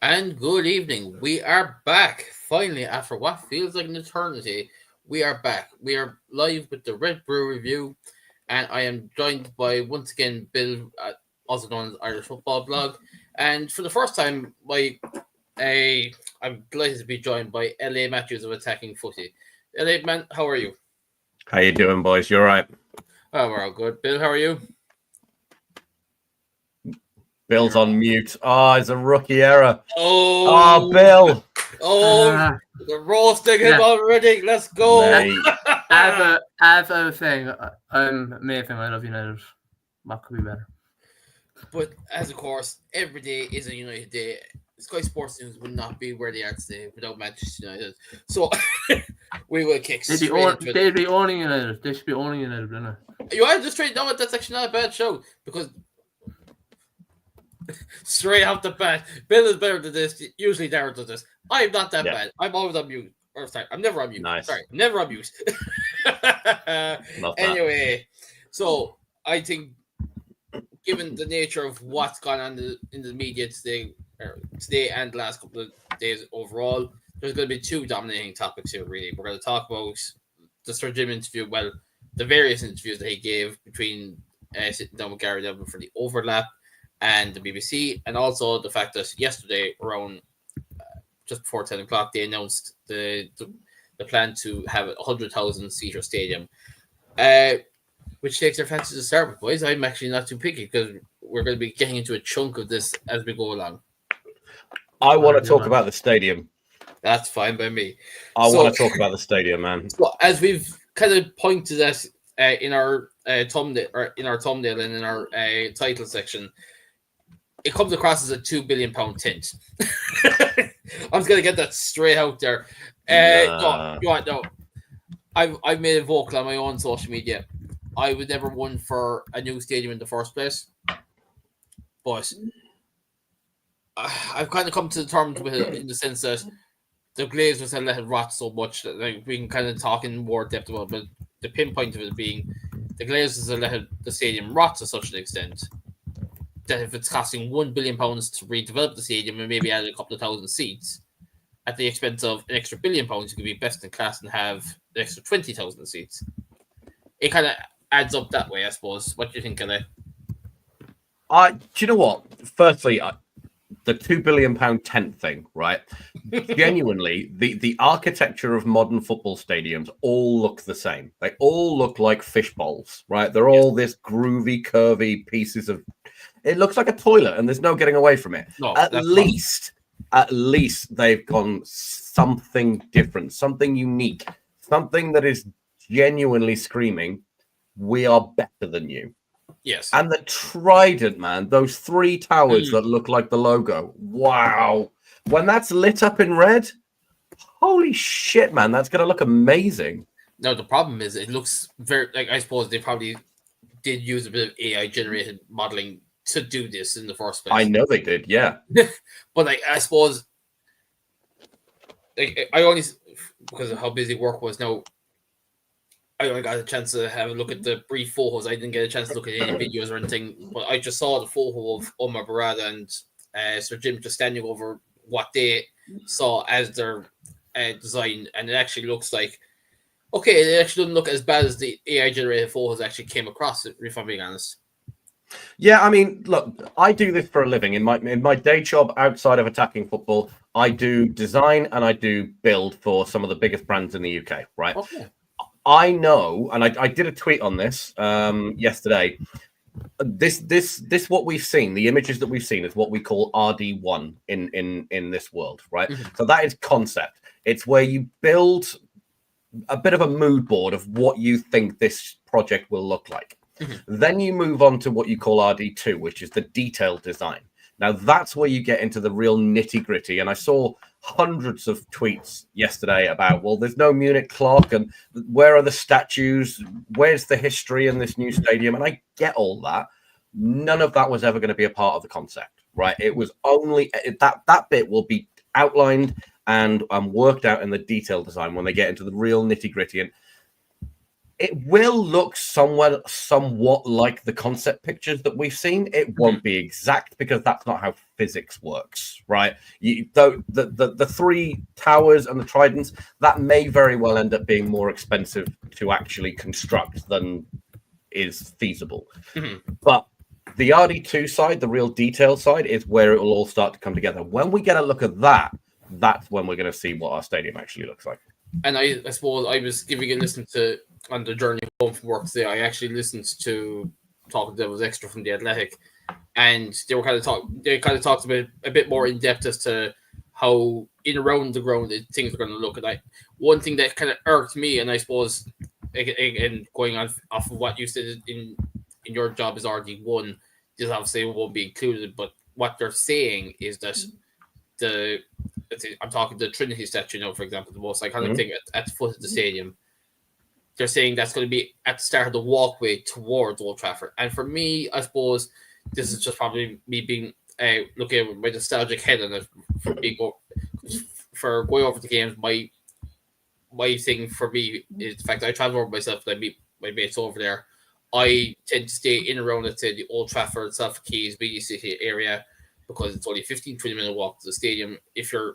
And good evening. We are back finally after what feels like an eternity. We are back. We are live with the Red Brew review, and I am joined by once again Bill, also known as Irish Football Blog. And for the first time, I'm delighted to be joined by LA Matthews of Attacking Footy. LA man, how are you? How you doing, boys? You all right? Oh, we're all good. Bill, how are you? Bill's on mute. Oh, it's a rookie error. Oh, Bill. The roasting him already. Let's go. I have a thing. I'm amazing. I love United. What could be better? But as of course, every day is a United day. Sky Sports News would not be where they are today without Manchester United. So we will kick They'd be owning United. They should be owning United, wouldn't they? You are just straight. No, that's actually not a bad show because straight off the bat, Bill is better than this. Usually, Darren does this. I'm not that bad. I'm always on mute. Or sorry, I'm never on mute. Nice. Sorry, I'm never on mute. Anyway, so I think, given the nature of what's gone on in the media today and the last couple of days overall, there's going to be two dominating topics here. Really, we're going to talk about the Sir Jim interview. Well, the various interviews that he gave between sitting down with Gary Devlin for the overlap and the BBC, and also the fact that yesterday around just before 10 o'clock they announced the plan to have a 100,000 seater stadium, which takes their fancy to start with, boys. I'm actually not too picky because we're going to be getting into a chunk of this as we go along. I want to talk about the stadium. That's fine by me. I want to talk about the stadium, man. So as we've kind of pointed at in our thumbnail and in our title section, it comes across as a £2 billion tint. I'm just gonna get that straight out there. No. I've made it vocal on my own social media. I was never one for a new stadium in the first place, but I've kind of come to the terms with it in the sense that the Glazers have let it rot so much that we can kind of talk in more depth about it. But the pinpoint of it being the Glazers have let the stadium rot to such an extent that if it's costing £1 billion to redevelop the stadium and maybe add a couple of thousand seats at the expense of an extra £1 billion, you could be best in class and have an extra 20,000 seats. It kind of adds up that way, I suppose. What do you think, LA? Do you know what? Firstly, the £2 billion tent thing, right? Genuinely, the architecture of modern football stadiums all look the same. They all look like fish bowls, right? They're all this groovy, curvy pieces of. It looks like a toilet, and there's no getting away from it. No, at least they've gone something different, something unique, something that is genuinely screaming, "We are better than you." Yes. And the trident, man, those three towers that look like the logo. Wow. When that's lit up in red, holy shit, man, that's going to look amazing. No, the problem is it looks very, I suppose they probably did use a bit of AI generated modeling to do this in the first place. I know they did, yeah. But I suppose I only, because of how busy work was now, I only got a chance to have a look at the brief photos. I didn't get a chance to look at any videos or anything, but I just saw the photo of Omar Barada and Sir Jim just standing over what they saw as their design, and it actually looks like, okay, it actually doesn't look as bad as the AI generated photos actually came across, if I'm being honest. Yeah, I mean, look, I do this for a living. In my day job outside of attacking football, I do design and I do build for some of the biggest brands in the UK, right? Okay. I know, and I did a tweet on this yesterday. This what we've seen, the images that we've seen is what we call RD1 in this world, right? Mm-hmm. So that is concept. It's where you build a bit of a mood board of what you think this project will look like. Mm-hmm. Then you move on to what you call RD2, which is the detailed design. Now that's where you get into the real nitty gritty. And I saw hundreds of tweets yesterday about, well, there's no Munich clock, and where are the statues? Where's the history in this new stadium? And I get all that. None of that was ever going to be a part of the concept, right? It was only that bit will be outlined and worked out in the detailed design when they get into the real nitty gritty. And it will look somewhat like the concept pictures that we've seen. It won't be exact because that's not how physics works, right? The three towers and the tridents, that may very well end up being more expensive to actually construct than is feasible. But the RD2 side, the real detail side, is where it will all start to come together. When we get a look at that, that's when we're going to see what our stadium actually looks like. And I suppose I was giving a listen to, on the journey home from work today, I actually listened to Talking Devils Extra from The Athletic, and they kind of talked a bit more in depth as to how in around the ground things are going to look. And one thing that kind of irked me, and I suppose again going on off of what you said in your job as RD1, this obviously won't be included, but what they're saying is that I'm talking the Trinity statue, for example, the most iconic thing at the foot of the stadium. They're saying that's going to be at the start of the walkway towards Old Trafford. And for me, I suppose this is just probably me being looking at my nostalgic head on it for going over the games. My thing for me is the fact that I travel over myself and I meet my mates over there. I tend to stay in around, let's say, the Old Trafford, Salford Keys, Beatty City area, because it's only a 15-20 minute walk to the stadium. If you're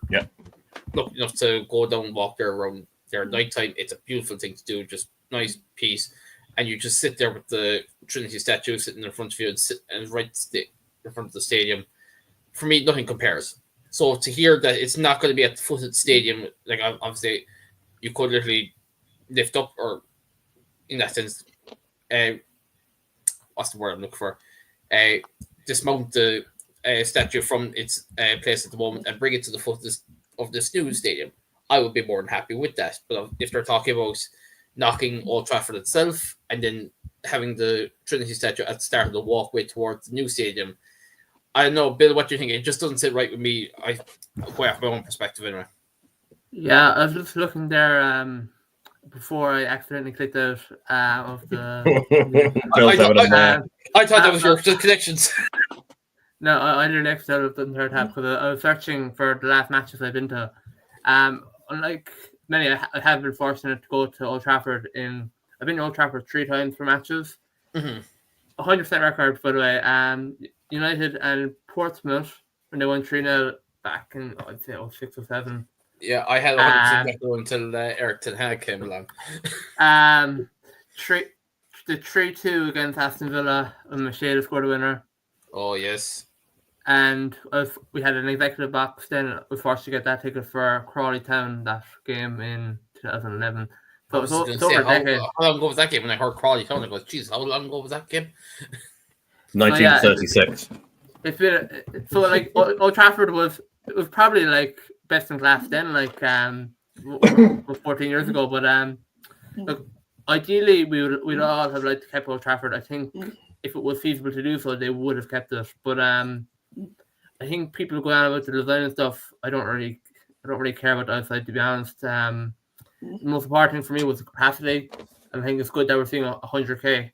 lucky enough to go down and walk there around there at nighttime, it's a beautiful thing to do, just nice piece. And you just sit there with the Trinity statue sitting in front of you and right in front of the stadium. For me, nothing compares. So to hear that it's not going to be at the foot of the stadium, like obviously you could literally lift up, or in that sense, what's the word I'm looking for? Dismount the statue from its place at the moment and bring it to the foot of this new stadium. I would be more than happy with that. But if they're talking about knocking Old Trafford itself and then having the Trinity statue at the start of the walkway towards the new stadium, I don't know, Bill, what do you think? It just doesn't sit right with me. I go off my own perspective anyway. Yeah, I was just looking there before I accidentally clicked out of the. I thought that was your connections. No, I nearly exited out of the third half because I was searching for the last matches I've been to. Unlike many, I have been fortunate to go to Old Trafford. I've been to Old Trafford 3 times for matches. 100% record, by the way. United and Portsmouth, when they won 3-0 back in, I'd say, 06 or 07. Yeah, I had 100% record until Eric Ten Hag came along. The 3-2 against Aston Villa, and Macheda scored a winner. Oh, yes. And we had an executive box then. I was forced to get that ticket for Crawley Town, that game in 2011. So it was over a decade. How long ago was that game? When I heard Crawley Town, I go, geez, how long ago was that game? 1936. It's been like Old Trafford was probably like best in class then, like 14 years ago. But look, ideally we'd all have liked to keep Old Trafford. I think if it was feasible to do so, they would have kept it. But I think people go on about the design and stuff. I don't really care about the outside, to be honest. The most important thing for me was the capacity. I think it's good that we're seeing 100k.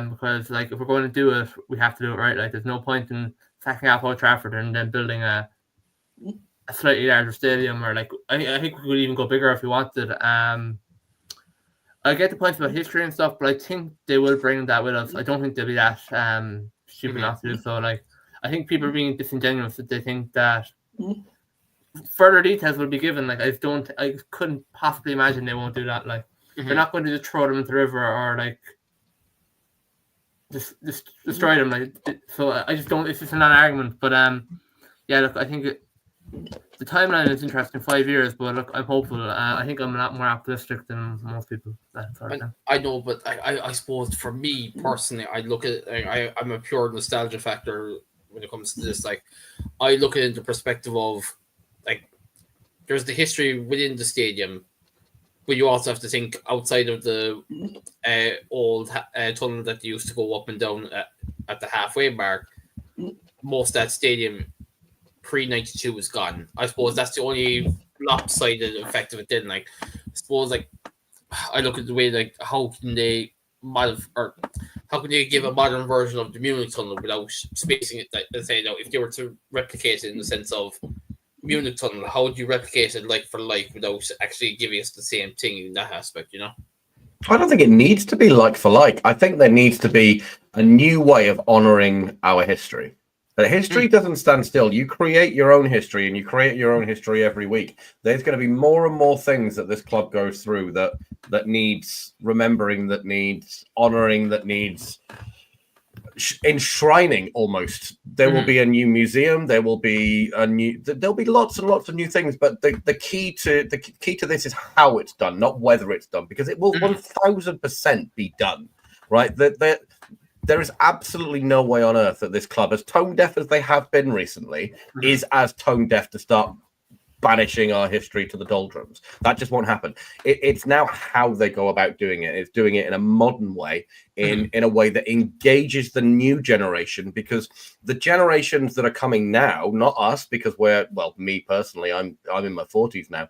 Because like if we're going to do it, we have to do it right. Like there's no point in sacking off Old Trafford and then building a slightly larger stadium, or like I think we could even go bigger if we wanted. I get the points about history and stuff, but I think they will bring that with us. I don't think they'll be that stupid not to do so. Like I think people are being disingenuous if they think that further details will be given. Like I couldn't possibly imagine they won't do that. Like they're not going to just throw them into the river or like just destroy them. Like so, I just don't. It's just not an argument. But yeah, look, I think the timeline is interesting. 5 years, but look, I'm hopeful. I think I'm a lot more optimistic than most people. I know, but I suppose for me personally, I look at I'm a pure nostalgia factor when it comes to this. Like, I look at it in the perspective of like there's the history within the stadium, but you also have to think outside of the old tunnel that used to go up and down at the halfway mark. Most of that stadium pre-92 was gone. I suppose that's the only lopsided effect of it then. Like, I suppose, like, I look at the way, like, how can they give a modern version of the Munich tunnel without spacing it? Like, let's say, if they were to replicate it in the sense of Munich tunnel, how would you replicate it like for like without actually giving us the same thing in that aspect, you know? I don't think it needs to be like for like. I think there needs to be a new way of honoring our history. But history doesn't stand still. You create your own history, and you create your own history every week. There's going to be more and more things that this club goes through that needs remembering, that needs honoring, that needs enshrining almost. There will be a new museum, there'll be lots and lots of new things, but the key to this is how it's done, not whether it's done, because it will 1000% be done, right? There is absolutely no way on earth that this club, as tone deaf as they have been recently, is as tone deaf to start banishing our history to the doldrums. That just won't happen. It's now how they go about doing it. It's doing it in a modern way, in a way that engages the new generation, because the generations that are coming now, not us, because me personally, I'm in my 40s now.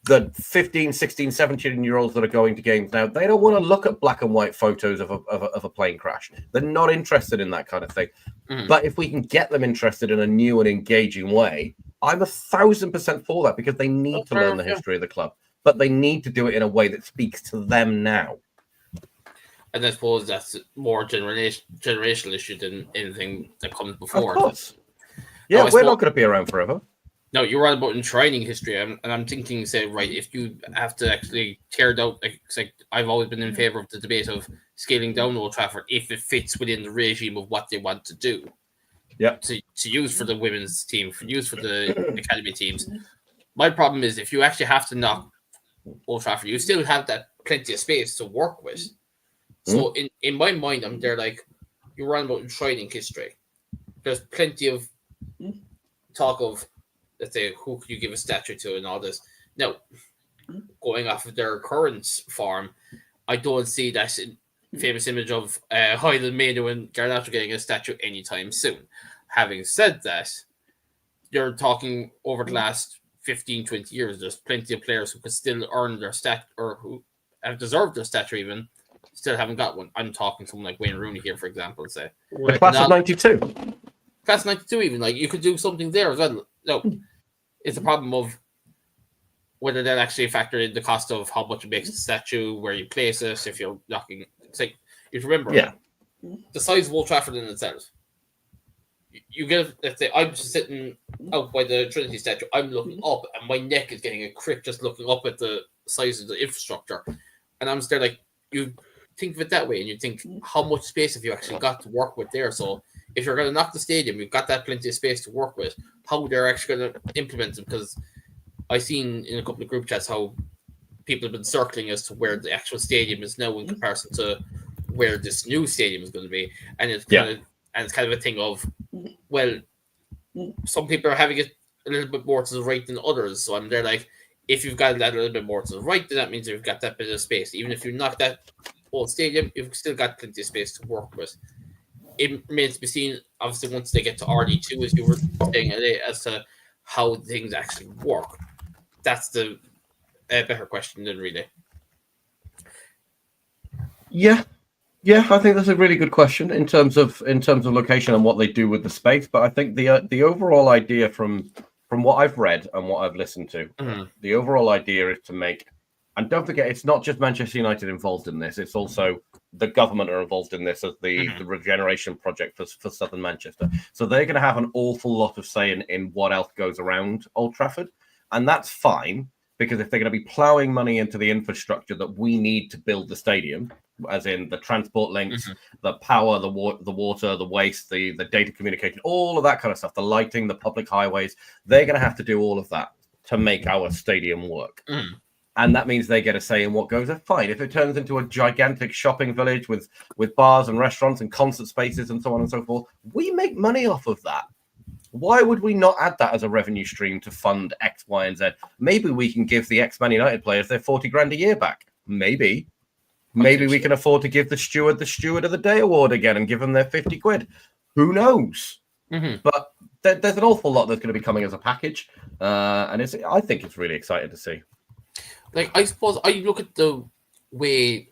The 15, 16, 17-year-olds that are going to games now, they don't want to look at black and white photos of a plane crash. They're not interested in that kind of thing. But if we can get them interested in a new and engaging way, I'm 1000% for that, because they need to learn the history of the club, but they need to do it in a way that speaks to them now. And I suppose that's more generational issue than anything that comes before. Of course. Yeah, we're not going to be around forever. No, you're right about enshrining history, and I'm thinking, say, right, if you have to actually tear down, like I've always been in favour of the debate of scaling down Old Trafford if it fits within the regime of what they want to do. Yeah. To use for the women's team, for use for the academy teams. My problem is if you actually have to knock Old Trafford, you still have that plenty of space to work with. So in my mind, I'm there like, you're on about enshrining history. There's plenty of talk of, let's say, who could you give a statue to and all this. Now, going off of their current form, I don't see that famous image of Highland Maiden and Garnacho getting a statue anytime soon. Having said that, you're talking over the last 15, 20 years, there's plenty of players who could still earn their stat, or who have deserved their statue even, still haven't got one. I'm talking someone like Wayne Rooney here, for example, say. The class of 92. Class of 92 even, like, you could do something there as well. No, it's a problem of whether that actually factor in the cost of how much it makes the statue, where you place it, if you're knocking. It's like, you remember, the size of Old Trafford in itself. You get, let's say, I'm just sitting out by the Trinity statue, I'm looking up, and my neck is getting a crick just looking up at the size of the infrastructure. And I'm just there like, you think of it that way, and you think, how much space have you actually got to work with there? So if you're going to knock the stadium, you've got that plenty of space to work with. How they're actually going to implement it, because I've seen in a couple of group chats how people have been circling as to where the actual stadium is now in comparison to where this new stadium is going to be, and it's kind of a thing of, well, some people are having it a little bit more to the right than others. So I'm there like, if you've got that a little bit more to the right, then that means you've got that bit of space. Even if you knock that old stadium, you've still got plenty of space to work with. It remains to be seen, obviously, once they get to RD2, as you were saying, as to how things actually work. That's the better question than really. Yeah, I think that's a really good question in terms of location and what they do with the space. But I think the overall idea from what I've read and what I've listened to, the overall idea is to make, and don't forget, it's not just Manchester United involved in this. It's also the government are involved in this as the regeneration project for Southern Manchester. So they're going to have an awful lot of say in what else goes around Old Trafford, and that's fine, because if they're going to be ploughing money into the infrastructure that we need to build the stadium, as in the transport links, the power, the water, the waste, the data communication, all of that kind of stuff, the lighting, the public highways, they're going to have to do all of that to make our stadium work. And that means they get a say in what goes there. Fine. If it turns into a gigantic shopping village with bars and restaurants and concert spaces and so on and so forth, we make money off of that. Why would we not add that as a revenue stream to fund X, Y, and Z? Maybe we can give the ex-Man United players their 40 grand a year back. Maybe we can afford to give the Steward of the Day award again and give them their 50 quid. Who knows? But there's an awful lot that's going to be coming as a package. And I think it's really exciting to see. Like, I suppose I look at the way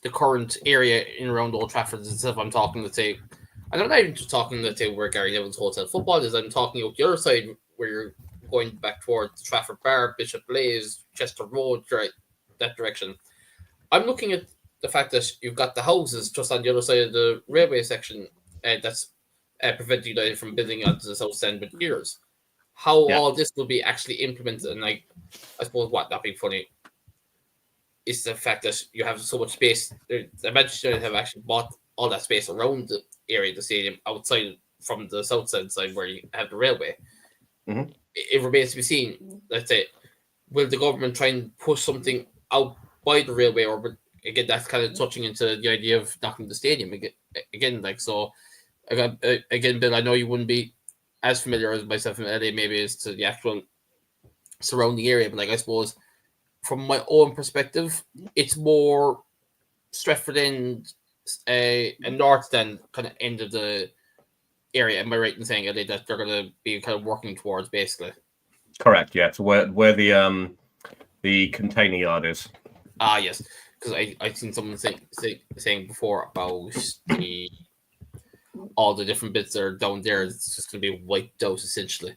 the current area in around Old Trafford and stuff. I'm talking, let's say, and I'm not even just talking, let's say, where Gary Neville's Hotel Football is. I'm talking out the other side where you're going back towards Trafford Bar, Bishop Blaze, Chester Road, right, that direction. I'm looking at the fact that you've got the houses just on the other side of the railway section that's preventing United from building onto the south stand with years. How all this will be actually implemented, and like, I suppose what not being funny is the fact that you have so much space. The Manchester United have actually bought all that space around the area of the stadium outside from the south side where you have the railway. Mhm. It remains to be seen. Let's say, will the government try and push something out by the railway, or again that's kind of touching into the idea of knocking the stadium again. Like, so again, Bill, I know you wouldn't be as familiar as myself in LA maybe as to the actual surrounding area, but like I suppose from my own perspective, it's more Stratford End, a north end kind of end of the area. Am I right in saying LA that they're going to be kind of working towards basically? Correct. Yeah. So where the container yard is. Ah, yes, because I've seen someone saying before about the all the different bits that are down there. It's just going to be wiped out essentially.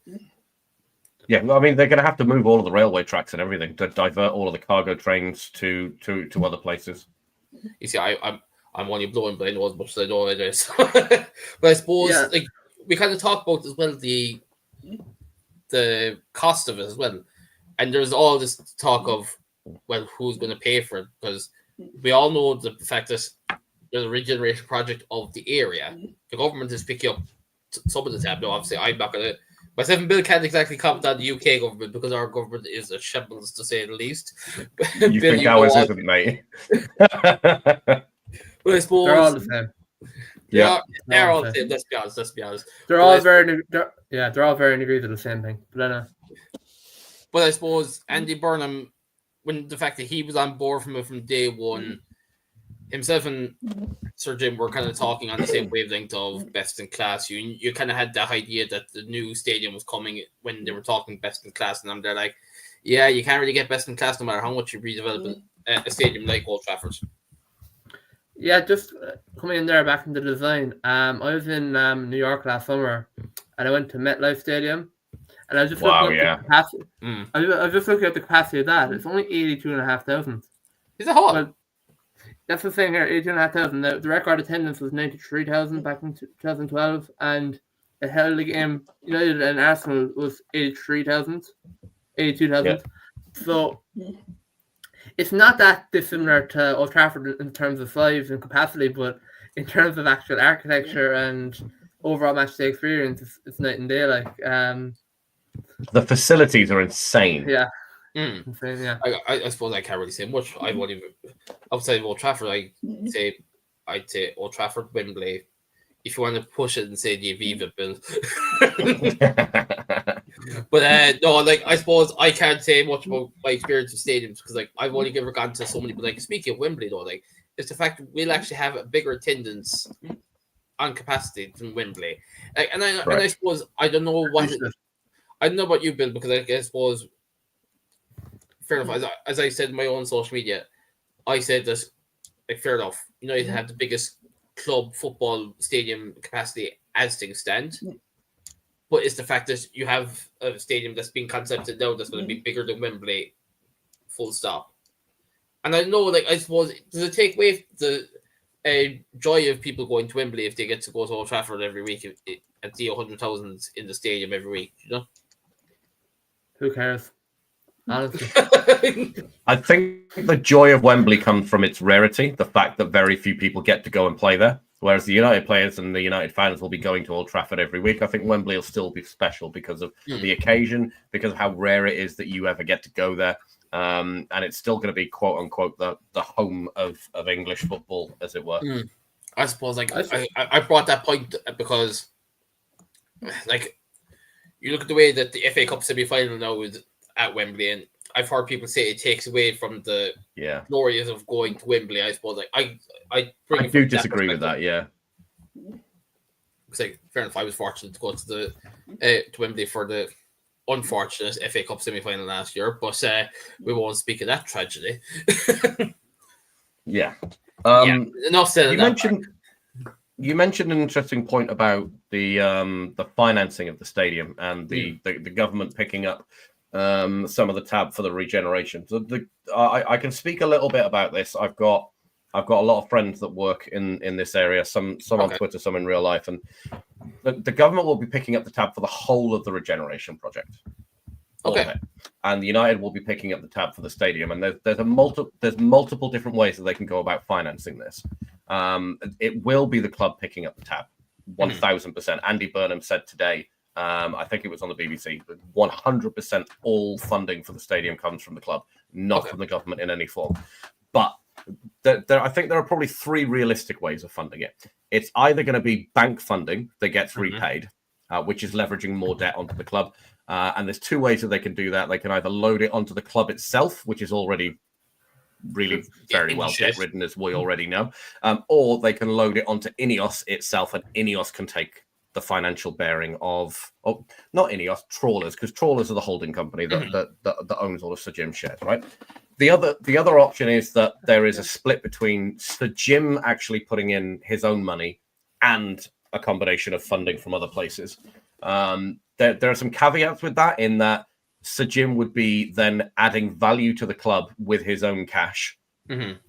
Yeah, I mean they're going to have to move all of the railway tracks and everything to divert all of the cargo trains to other places. You see, I'm only blowing, but I know as much as I know it is. But I suppose like we kind of talk about as well the cost of it as well, and there's all this talk of well who's going to pay for it, because we all know the fact that there's a regeneration project of the area. The government is picking up some of the tab. No, obviously I'm not going to. Myself and Bill can't exactly comment on the UK government because our government is a shambles to say the least. You Bill, think ours isn't, mate? Well, I suppose they're all the same. They're all the same. Let's be honest. They're all varying degrees of the same thing. But I suppose Andy Burnham, when the fact that he was on board from day one, himself and Sir Jim were kind of talking on the same wavelength of best in class. You kind of had that idea that the new stadium was coming when they were talking best in class, and they're like, yeah, you can't really get best in class no matter how much you redevelop a stadium like Old Trafford. Yeah, just coming in there back into the design. I was in New York last summer, and I went to MetLife Stadium, and I was just looking at the capacity. I was just looking at the capacity of that. It's only 82,500. Is it hot? Well, that's the thing here, 82,500. The record attendance was 93,000 back in 2012, and it held the game. United and Arsenal was 82,000. Yeah. So it's not that dissimilar to Old Trafford in terms of size and capacity, but in terms of actual architecture and overall matchday experience, it's night and day. Like the facilities are insane. Yeah. Insane, yeah. I suppose I can't really say much. I won't even outside of Old Trafford. I'd say Old Trafford, Wembley. If you want to push it and say the Aviva Bill. But no, like I suppose I can't say much about my experience with stadiums because like I've only ever gone to so many. But like speaking of Wembley though, like it's the fact that we'll actually have a bigger attendance on capacity than Wembley. Like, and I suppose I don't know what I don't know about you, Bill, because I suppose fair enough. As I said in my own social media, I said that like fair enough. United have the biggest club football stadium capacity as things stand. But it's the fact that you have a stadium that's being concepted now that's going to be bigger than Wembley, full stop. And I know, like, I suppose, does it take away the joy of people going to Wembley if they get to go to Old Trafford every week and see 100,000 in the stadium every week, you know? Who cares? Honestly. I think the joy of Wembley comes from its rarity, the fact that very few people get to go and play there. Whereas the United players and the United fans will be going to Old Trafford every week. I think Wembley will still be special because of the occasion, because of how rare it is that you ever get to go there. And it's still going to be, quote unquote, the home of English football, as it were. I suppose, like, I brought that point because, like, you look at the way that the FA Cup semi-final now is at Wembley, and I've heard people say it takes away from the glories of going to Wembley. I suppose, like, I do disagree with that. Yeah, it's like fair enough. I was fortunate to go to the to Wembley for the unfortunate FA Cup semi-final last year, but we won't speak of that tragedy. Yeah. Enough said. You mentioned an interesting point about the financing of the stadium and the government picking up some of the tab for the regeneration. So I can speak a little bit about this. I've got a lot of friends that work in this area, some on Twitter, some in real life, and the government will be picking up the tab for the whole of the regeneration project. All of it. And the United will be picking up the tab for the stadium. And there's multiple different ways that they can go about financing this. It will be the club picking up the tab, 1,000%. Andy Burnham said today, I think it was on the BBC, 100% all funding for the stadium comes from the club, not from the government in any form. But I think there are probably three realistic ways of funding it. It's either going to be bank funding that gets repaid, which is leveraging more debt onto the club. And there's two ways that they can do that. They can either load it onto the club itself, which is already really very well debt-ridden, as we already know, or they can load it onto Ineos itself, and Ineos can take the financial bearing of, not Ineos, Trawlers, because Trawlers are the holding company that owns all of Sir Jim's shares, right? The other option is that there is a split between Sir Jim actually putting in his own money and a combination of funding from other places. There are some caveats with that, in that Sir Jim would be then adding value to the club with his own cash,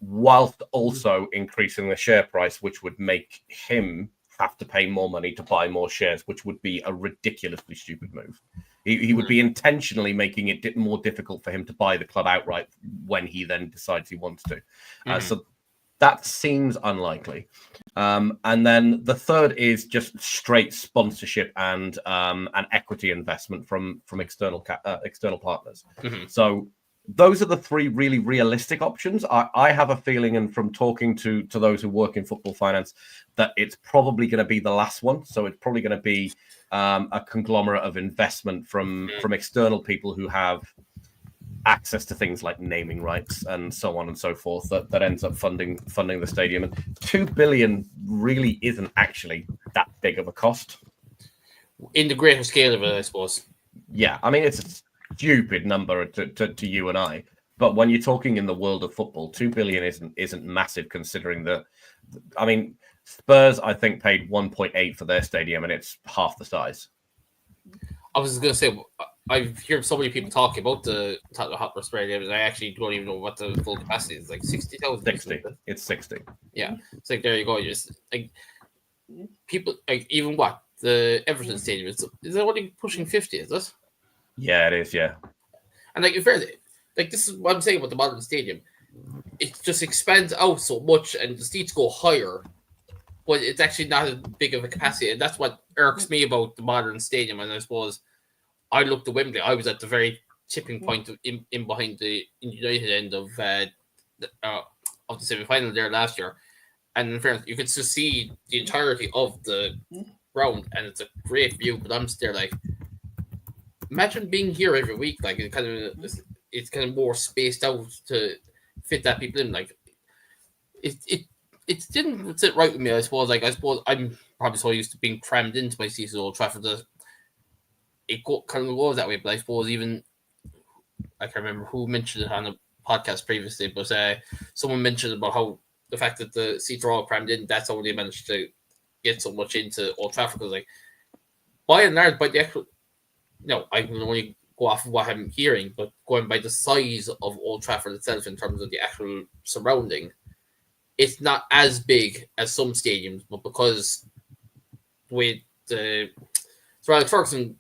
whilst also increasing the share price, which would make him have to pay more money to buy more shares, which would be a ridiculously stupid move. He would be intentionally making it more difficult for him to buy the club outright when he then decides he wants to. So that seems unlikely. And then the third is just straight sponsorship and an equity investment from external partners. So those are the three really realistic options. I have a feeling, and from talking to those who work in football finance, that it's probably going to be the last one. So it's probably going to be a conglomerate of investment from external people who have access to things like naming rights and so on and so forth that ends up funding the stadium. And $2 billion really isn't actually that big of a cost in the greater scale of it, I suppose. Yeah, I mean, it's a stupid number to you and I, but when you're talking in the world of football, $2 billion isn't massive, considering that. I mean, Spurs I think paid 1.8 for their stadium, and it's half the size. I was going to say, I've heard so many people talking about the Tottenham Hotspur Stadium, and I actually don't even know what the full capacity is. Like 60,000. 60. It's 60. Yeah, it's like, there you go. You're just like, people, like, even what the Everton Stadium is it only pushing 50? Is it? Yeah, it is. Yeah, and like, in fairness, like, this is what I'm saying about the modern stadium. It just expands out so much, and the seats go higher, but it's actually not as big of a capacity, and that's what irks me about the modern stadium. And I suppose I looked at Wembley. I was at the very tipping point in behind the United end of the semi-final there last year, and in fairness, you could just see the entirety of the ground, and it's a great view. But I'm still like, imagine being here every week. Like, it's kind of more spaced out to fit that people in. Like, it didn't sit right with me, I suppose. Like, I suppose I'm probably so used to being crammed into my seats at Old Trafford that it kind of goes that way. But I suppose even, I can't remember who mentioned it on a podcast previously, but someone mentioned about how the fact that the seats are all crammed in, that's how they managed to get so much into Old Trafford. Because, like, by and large, by the actual, I can only go off of what I'm hearing, but going by the size of Old Trafford itself in terms of the actual surrounding, it's not as big as some stadiums. But because with Sir Alex Ferguson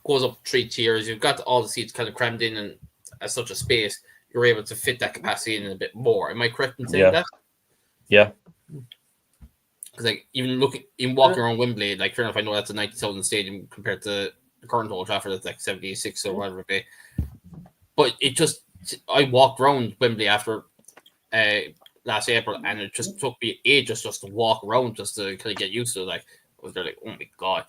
goes up 3 tiers, you've got all the seats kind of crammed in, and as such a space, you're able to fit that capacity in a bit more. Am I correct in saying that? Yeah. Because, like, even walking around Wembley, like, fair enough, I know that's a 90,000 stadium compared to the current Old Trafford, that's like 76 or whatever it be. But I walked around Wembley after last April, and it just took me ages just to walk around, just to kind of get used to it. Like, I was there like, oh my god.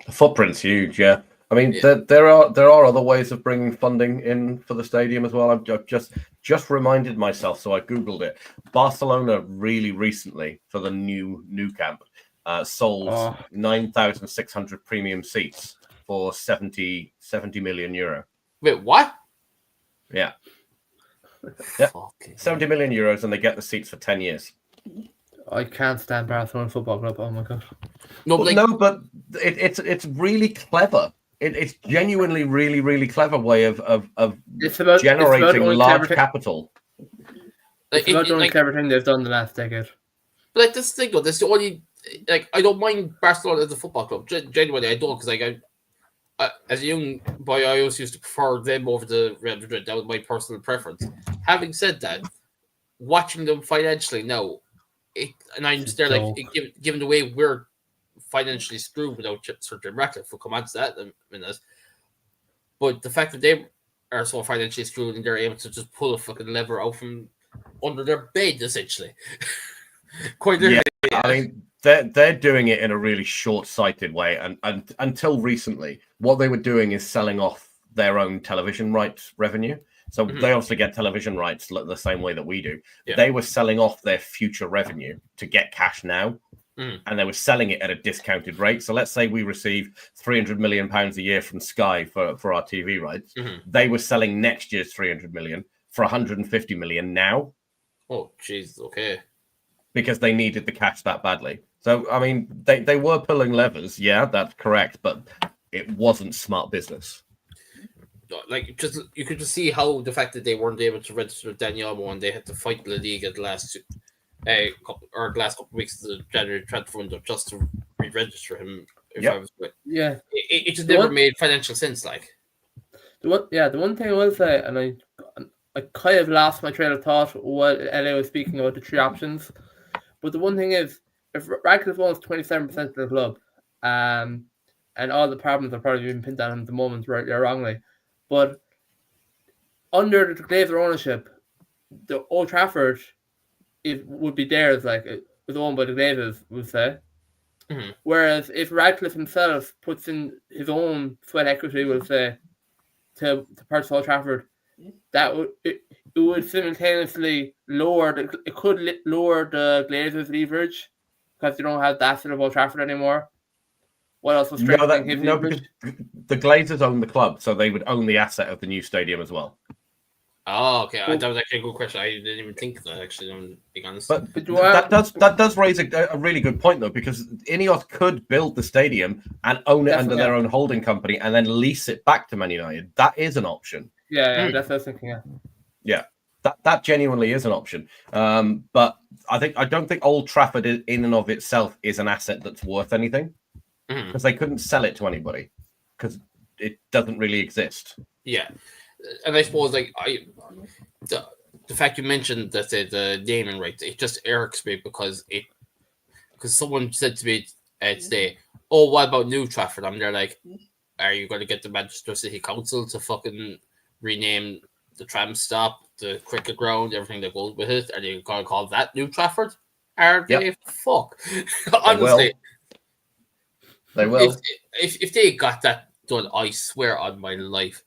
The footprint's huge, yeah. I mean, there are other ways of bringing funding in for the stadium as well. I've just reminded myself, so I googled it. Barcelona really recently, for the new camp, sold 9,600 premium seats for 70 million euro. Wait, what? Yeah. 70 million euros, and they get the seats for 10 years. I can't stand Barcelona Football Club. Oh my god. But it's really clever. It's genuinely really, really clever way of generating large capital. It's about the only clever thing they've done the last decade. But, like, this thing, though, that's the only like I don't mind Barcelona as a football club. Genuinely, I don't, because like as a young boy, I always used to prefer them over the Real Madrid. That was my personal preference. Having said that, watching them financially now, and I'm still like, given the way we're financially screwed without Sir Jim Ratcliffe, we'll come on to that in a minute. But the fact that they are so financially screwed and they're able to just pull a fucking lever out from under their bed, essentially. Quite literally. Yeah, I mean, they're doing it in a really short-sighted way, and until recently, what they were doing is selling off their own television rights revenue. So they obviously get television rights the same way that we do. Yeah. They were selling off their future revenue to get cash now, and they were selling it at a discounted rate. So let's say we receive £300 million a year from Sky for our TV rights. They were selling next year's 300 million for 150 million now. Oh, jeez, okay. Because they needed the cash that badly. So, I mean, they were pulling levers. Yeah, that's correct. But it wasn't smart business. Like, just you could just see how the fact that they weren't able to register Daniel and they had to fight La Liga the last couple of weeks of the January transfer window just to re-register him. It just never made financial sense. Like, the one thing I will say, and I kind of lost my train of thought while LA was speaking about the three options. But the one thing is, if Ratcliffe owns 27% of the club, and all the problems are probably being pinned on him at the moment, rightly or wrongly, but under the Glazer ownership, the Old Trafford would be theirs, like it was owned by the Glazers, would say. Whereas if Ratcliffe himself puts in his own sweat equity, we'll say, to purchase Old Trafford, that it would simultaneously lower the Glazers' leverage because they don't have the asset of Old Trafford anymore. What else was strengthening his leverage? The Glazers own the club, so they would own the asset of the new stadium as well. Oh, okay. That was actually a good question. I didn't even think of that, actually, I'm being honest. But that does raise a really good point, though, because Ineos could build the stadium and own it under their own holding company and then lease it back to Man United. That is an option. Yeah, that's what I was thinking, Yeah, that genuinely is an option. But I don't think Old Trafford in and of itself is an asset that's worth anything because they couldn't sell it to anybody because it doesn't really exist. Yeah. And I suppose, like, the fact you mentioned that the naming rights, it just irks me because someone said to me today, "Oh, what about New Trafford?" I'm there like, "Are you going to get the Manchester City Council to fucking rename the tram stop, the cricket ground, everything that goes with it? Are they going to call that New Trafford? Are they? Yep. Fuck, honestly, they will. If they got that done, I swear on my life."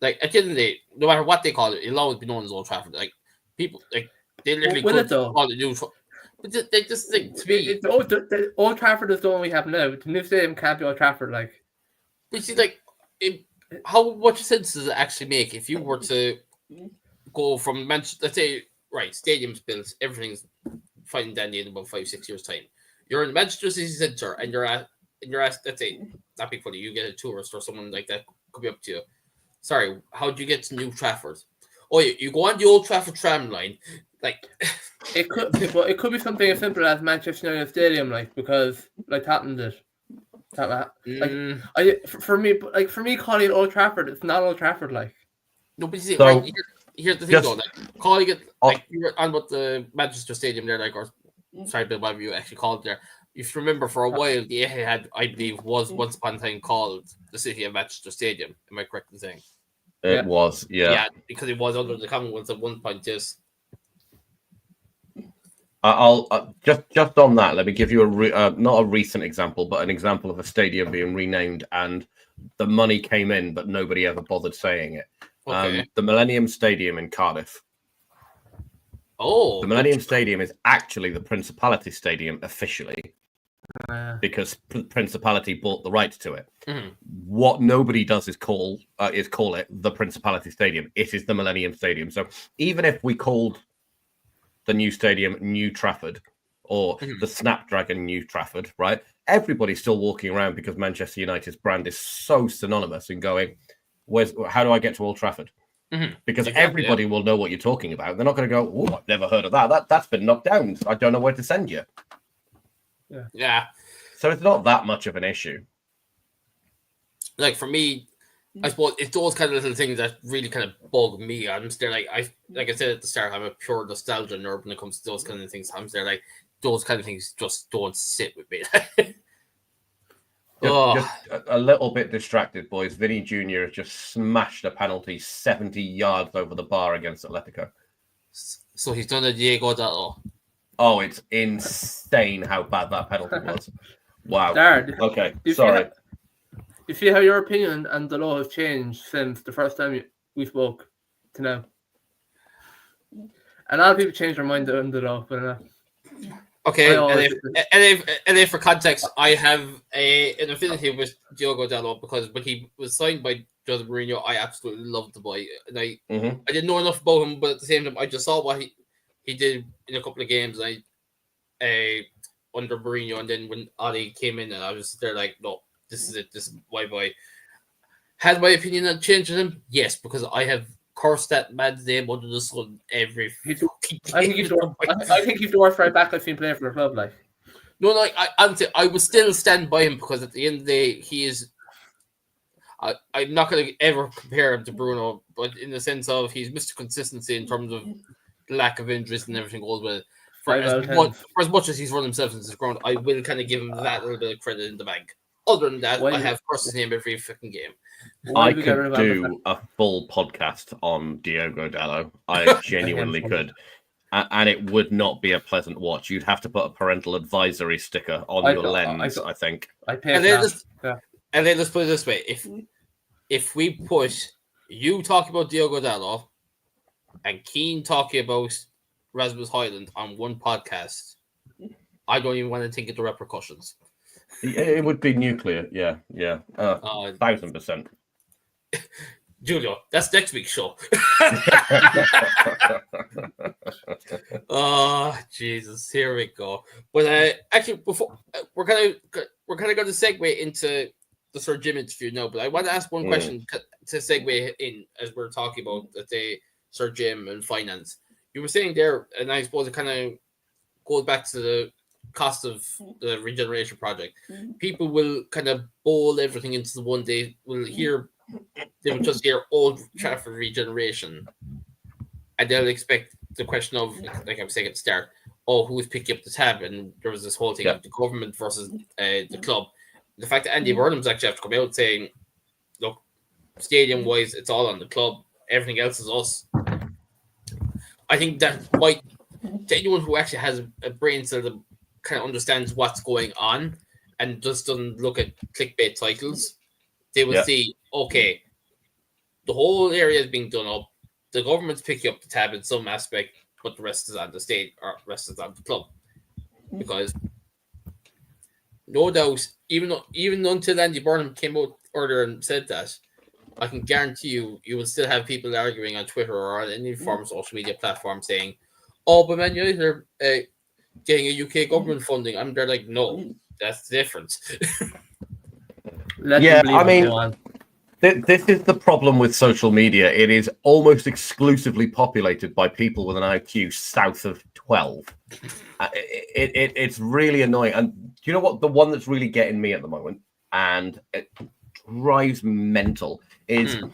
Like, at the end of the day, no matter what they call it, it'll always be known as Old Trafford. Like, people, like, they literally could call it New Trafford. But they just think, to me... The Old Trafford is the one we have now. The new stadium can't be Old Trafford, like... But see, like, how much sense does it actually make if you were to go from Manchester... Let's say, right, stadium's built, everything's fine and dandy in about 5-6 years' time. You're in the Manchester City Centre, and you're at, let's say, not being funny, you get a tourist or someone like that could be up to you. Sorry, how'd you get to New Trafford? Oh, you go on the Old Trafford tram line, like it could be something as simple as Manchester United Stadium, like because like Tottenham did. For me, calling it Old Trafford, it's not Old Trafford, like. No, but you see, right, here's the thing, though, like calling it like you were on what the Manchester Stadium there, like, or sorry, Bill, whatever you actually called it there. If you remember, for a while, the Etihad, I believe, was once upon a time called the City of Manchester Stadium. Am I correct in saying? It was, yeah. Yeah, because it was under the Commonwealth at one point, yes. I'll just on that, let me give you not a recent example, but an example of a stadium being renamed and the money came in, but nobody ever bothered saying it. Okay. The Millennium Stadium in Cardiff. Oh. The Millennium Stadium is actually the Principality Stadium officially. Because Principality bought the rights to it. What nobody does is call it the Principality Stadium. It is the Millennium Stadium. So even if we called the new stadium New Trafford or the Snapdragon New Trafford, right? Everybody's still walking around because Manchester United's brand is so synonymous and going, how do I get to Old Trafford? Because everybody will know what you're talking about. They're not going to go, oh, I've never heard of that. That's been knocked down. I don't know where to send you. Yeah. So it's not that much of an issue. Like for me, I suppose it's those kind of little things that really kind of bug me. I'm still like I said at the start, I'm a pure nostalgia nerd when it comes to those kind of things. I'm still like those kind of things just don't sit with me. Just a little bit distracted, boys. Vinny Jr. has just smashed a penalty 70 yards over the bar against Atletico. So he's done a Diego Dallo. Oh, it's insane how bad that penalty was. Wow. Darren, Okay, sorry. You see how your opinion and the law have changed since the first time we spoke to now? A lot of people change their mind on the law, but okay, and if for context, I have an affinity with Diogo Dallo because when he was signed by Jose Mourinho, I absolutely loved the boy, and I didn't know enough about him, but at the same time, I just saw what he did in a couple of games, and under Mourinho, and then when Ali came in, and I was there like, no, this is it, this is my boy. Has my opinion changed on him? Yes, because I have cursed that man's name under the sun every fucking game. I think he's the worst right back I've seen play for a club. Like, no, like I would still stand by him because at the end of the day, he is. I'm not going to ever compare him to Bruno, but in the sense of he's Mr. Consistency in terms of lack of injuries and everything goes with it. For as much as he's run himself into the ground, I will kind of give him that little bit of credit in the bank. Other than that, I have cursed his name every fucking game. I could do a full podcast on Diogo Dallo. I genuinely could. And it would not be a pleasant watch. You'd have to put a parental advisory sticker on your lens, I think. And then let's put it this way. If we put you talking about Diogo Dallo and Keane talking about Rasmus Højlund on one podcast, I don't even want to think of the repercussions. It would be nuclear, yeah. 1,000%. Julio, that's next week's show. Oh Jesus, here we go. But actually, before we're kind of going to segue into the Sir Jim interview now. But I want to ask one question to segue in as we're talking about Sir Jim and finance. You were saying there, and I suppose it kind of goes back to the cost of the regeneration project. People will kind of bowl everything into the one day. They will just hear Old Trafford regeneration, and they'll expect the question of, like I was saying at the start, who's picking up the tab? And there was this whole thing of the government versus the club. The fact that Andy Burnham's actually have to come out saying, look, stadium wise, it's all on the club. Everything else is us. I think that might, to anyone who actually has a brain cell that kind of understands what's going on and just doesn't look at clickbait titles, they will see, okay, the whole area is being done up. The government's picking up the tab in some aspect, but the rest is on the state or rest is on the club. Because no doubt, even until Andy Burnham came out earlier and said that, I can guarantee you will still have people arguing on Twitter or on any form of social media platform saying, but Man United are getting a UK government funding. I'm there like, no, that's the difference. I mean, this is the problem with social media. It is almost exclusively populated by people with an IQ south of 12. It's really annoying. And do you know what? The one that's really getting me at the moment, and it drives me mental, is, and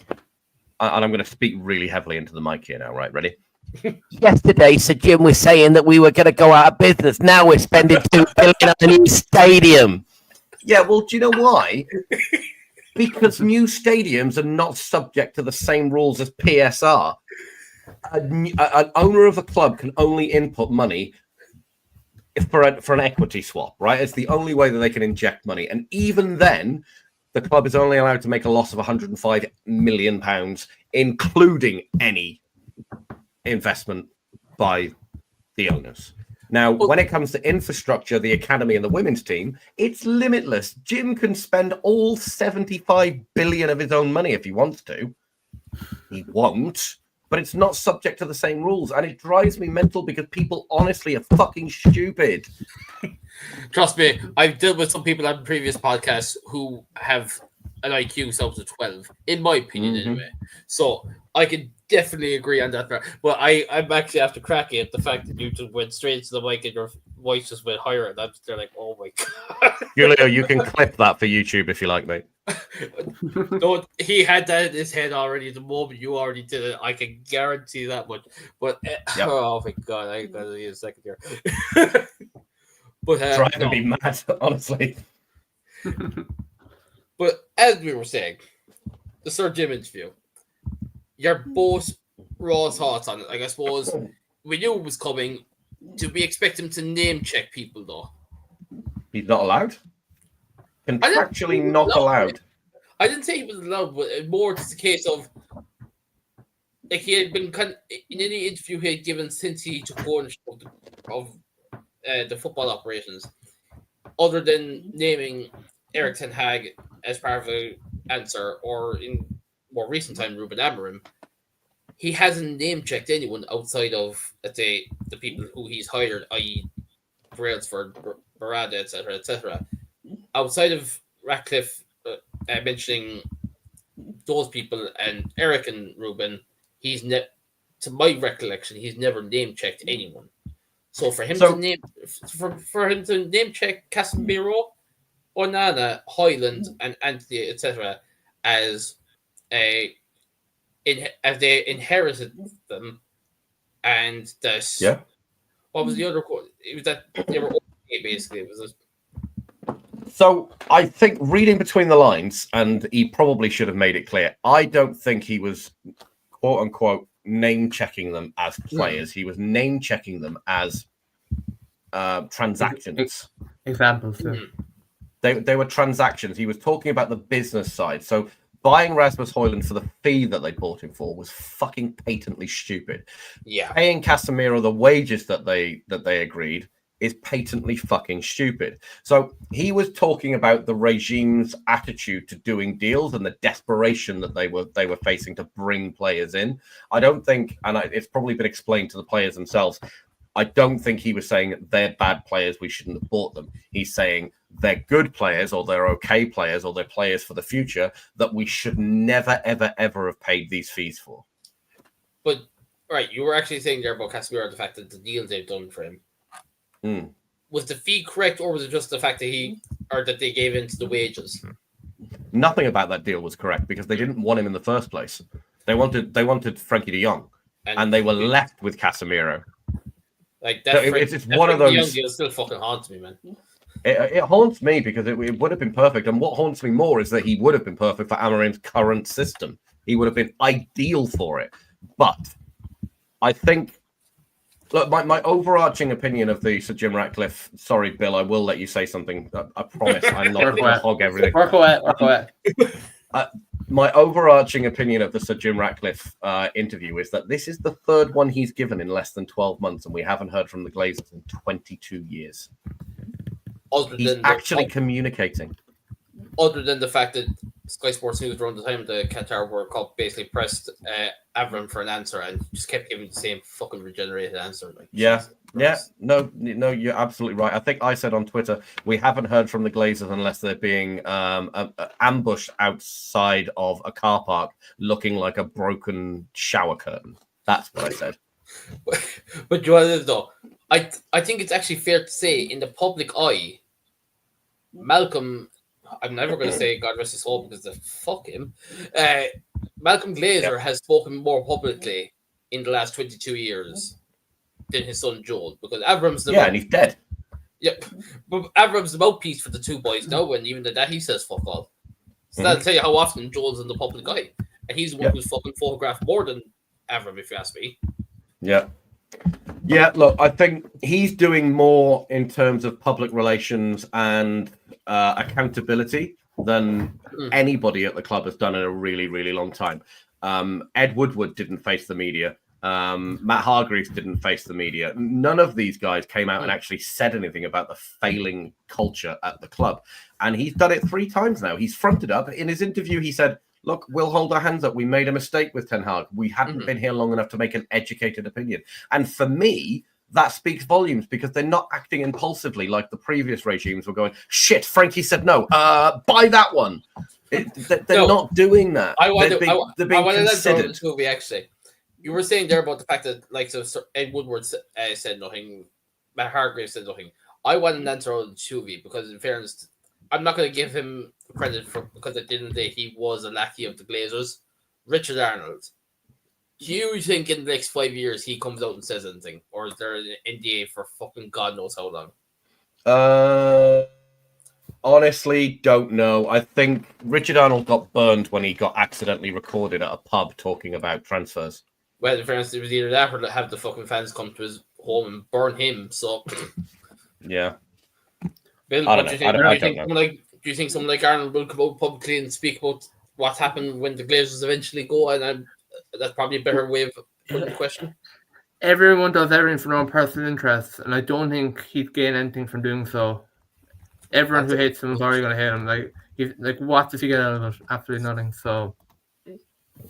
I'm going to speak really heavily into the mic here now, right? Ready? Yesterday, Sir Jim was saying that we were going to go out of business. Now we're spending $2 billion on a new stadium. Yeah, well, do you know why? Because new stadiums are not subject to the same rules as PSR. An owner of a club can only input money for an equity swap, right? It's the only way that they can inject money. And even then, the club is only allowed to make a loss of £105 million, including any investment by the owners. Now, when it comes to infrastructure, the academy and the women's team, it's limitless. Jim can spend all 75 billion of his own money if he wants to. He won't, but it's not subject to the same rules. And it drives me mental because people honestly are fucking stupid. Trust me, I've dealt with some people on previous podcasts who have an IQ south of 12, in my opinion, anyway. So I can definitely agree on that. But I'm actually after cracking at the fact that you just went straight to the mic and you're voice just went higher, and they're like, "Oh my god!" Julio, you can clip that for YouTube if you like, mate. No, he had that in his head already. The moment you already did it, I can guarantee that much. But Yep. oh my god, I gotta need a second here. But Driving me mad, honestly. But as we were saying, the Sir Jim interview, your both raw thoughts on it. Like, I suppose we knew it was coming. Did we expect him to name check people though? He's not allowed. Contractually not allowed. I didn't say he was allowed, but more just a case of like he had been in any interview he had given since he took ownership of the football operations, other than naming Eric Ten Hag as part of an answer, or in more recent time Ruben Amorim, he hasn't name checked anyone outside of, let's say, the people who he's hired, i.e. Brailsford, Barada, etc., etc. Outside of Ratcliffe mentioning those people and Eric and Ruben, he's to my recollection, he's never name checked anyone. So for him to name check Casemiro, Onana, Highland, and Anthony, etc., as they inherited them, and that what was the other quote? It was that they were okay, basically. It was So I think reading between the lines, and he probably should have made it clear, I don't think he was quote unquote name checking them as players. He was name checking them as transactions. Examples. They were transactions. He was talking about the business side. So buying Rasmus Højlund for the fee that they bought him for was fucking patently stupid. Yeah. Paying Casemiro the wages that they agreed is patently fucking stupid. So he was talking about the regime's attitude to doing deals and the desperation that they were facing to bring players in. I don't think, and it's probably been explained to the players themselves, I don't think he was saying they're bad players, we shouldn't have bought them. He's saying they're good players, or they're okay players, or they're players for the future that we should never, ever, ever have paid these fees for. But, right, you were actually saying there about Casemiro, the fact that the deal they've done for him. Was the fee correct, or was it just the fact that they gave in to the wages? Nothing about that deal was correct, because they didn't want him in the first place. They wanted Frankie de Jong, and they were left with Casemiro. Like that, it's one of those. Young deal still fucking haunts me, man. It haunts me because it would have been perfect, and what haunts me more is that he would have been perfect for Amorim's current system. He would have been ideal for it. But I think, look, my overarching opinion of the Sir Jim Ratcliffe. Sorry, Bill, I will let you say something. I promise I'm not going to hog everything. Work away. My overarching opinion of the Sir Jim Ratcliffe interview is that this is the third one he's given in less than 12 months, and we haven't heard from the Glazers in 22 years. He's actually communicating. Other than the fact that Sky Sports News around the time of the Qatar World Cup basically pressed Avram for an answer and just kept giving the same fucking regenerated answer. Like, no, you're absolutely right. I think I said on Twitter, we haven't heard from the Glazers unless they're being ambushed outside of a car park looking like a broken shower curtain. That's what I said. But you know, though, I think it's actually fair to say, in the public eye, Malcolm, I'm never going to say God rest his soul because fuck him. Malcolm Glazer has spoken more publicly in the last 22 years than his son Joel, because Avram's and he's dead. Yep, but Avram's the mouthpiece for the two boys now, and even that he says fuck all. So that'll tell you how often Joel's in the public eye, and he's the one who's fucking photographed more than Avram, if you ask me. Yeah, look, I think he's doing more in terms of public relations and accountability than anybody at the club has done in a really, really long time. Ed Woodward didn't face the media. Matt Hargreaves didn't face the media. None of these guys came out and actually said anything about the failing culture at the club. And he's done it 3 times now. He's fronted up. In his interview, he said, look, we'll hold our hands up. We made a mistake with Ten Hag. We hadn't been here long enough to make an educated opinion. And for me, that speaks volumes, because they're not acting impulsively like the previous regimes were going, shit, Frankie said no. Buy that one. They're not doing that. They're being considered. Actually, you were saying there about the fact that, like, so Ed Woodward said nothing. Matt Hargreaves said nothing. I want an answer on Shuvi because, in fairness, I'm not going to give him credit for because at the end of the day he was a lackey of the Glazers. Richard Arnold. Do you think in the next 5 years he comes out and says anything, or is there an NDA for fucking God knows how long? Honestly, don't know. I think Richard Arnold got burned when he got accidentally recorded at a pub talking about transfers. Well, in fairness, it was either that or to have the fucking fans come to his home and burn him. So, yeah. Bill, I what don't do you know. think? I don't know. Do you think someone like Arnold will come out publicly and speak about what happened when the Glazers eventually go? And that's probably a better way of putting the question. Everyone does everything for their own personal interests, and I don't think he'd gain anything from doing so. Everyone who hates him is already going to hate him. What does he get out of it? Absolutely nothing. So,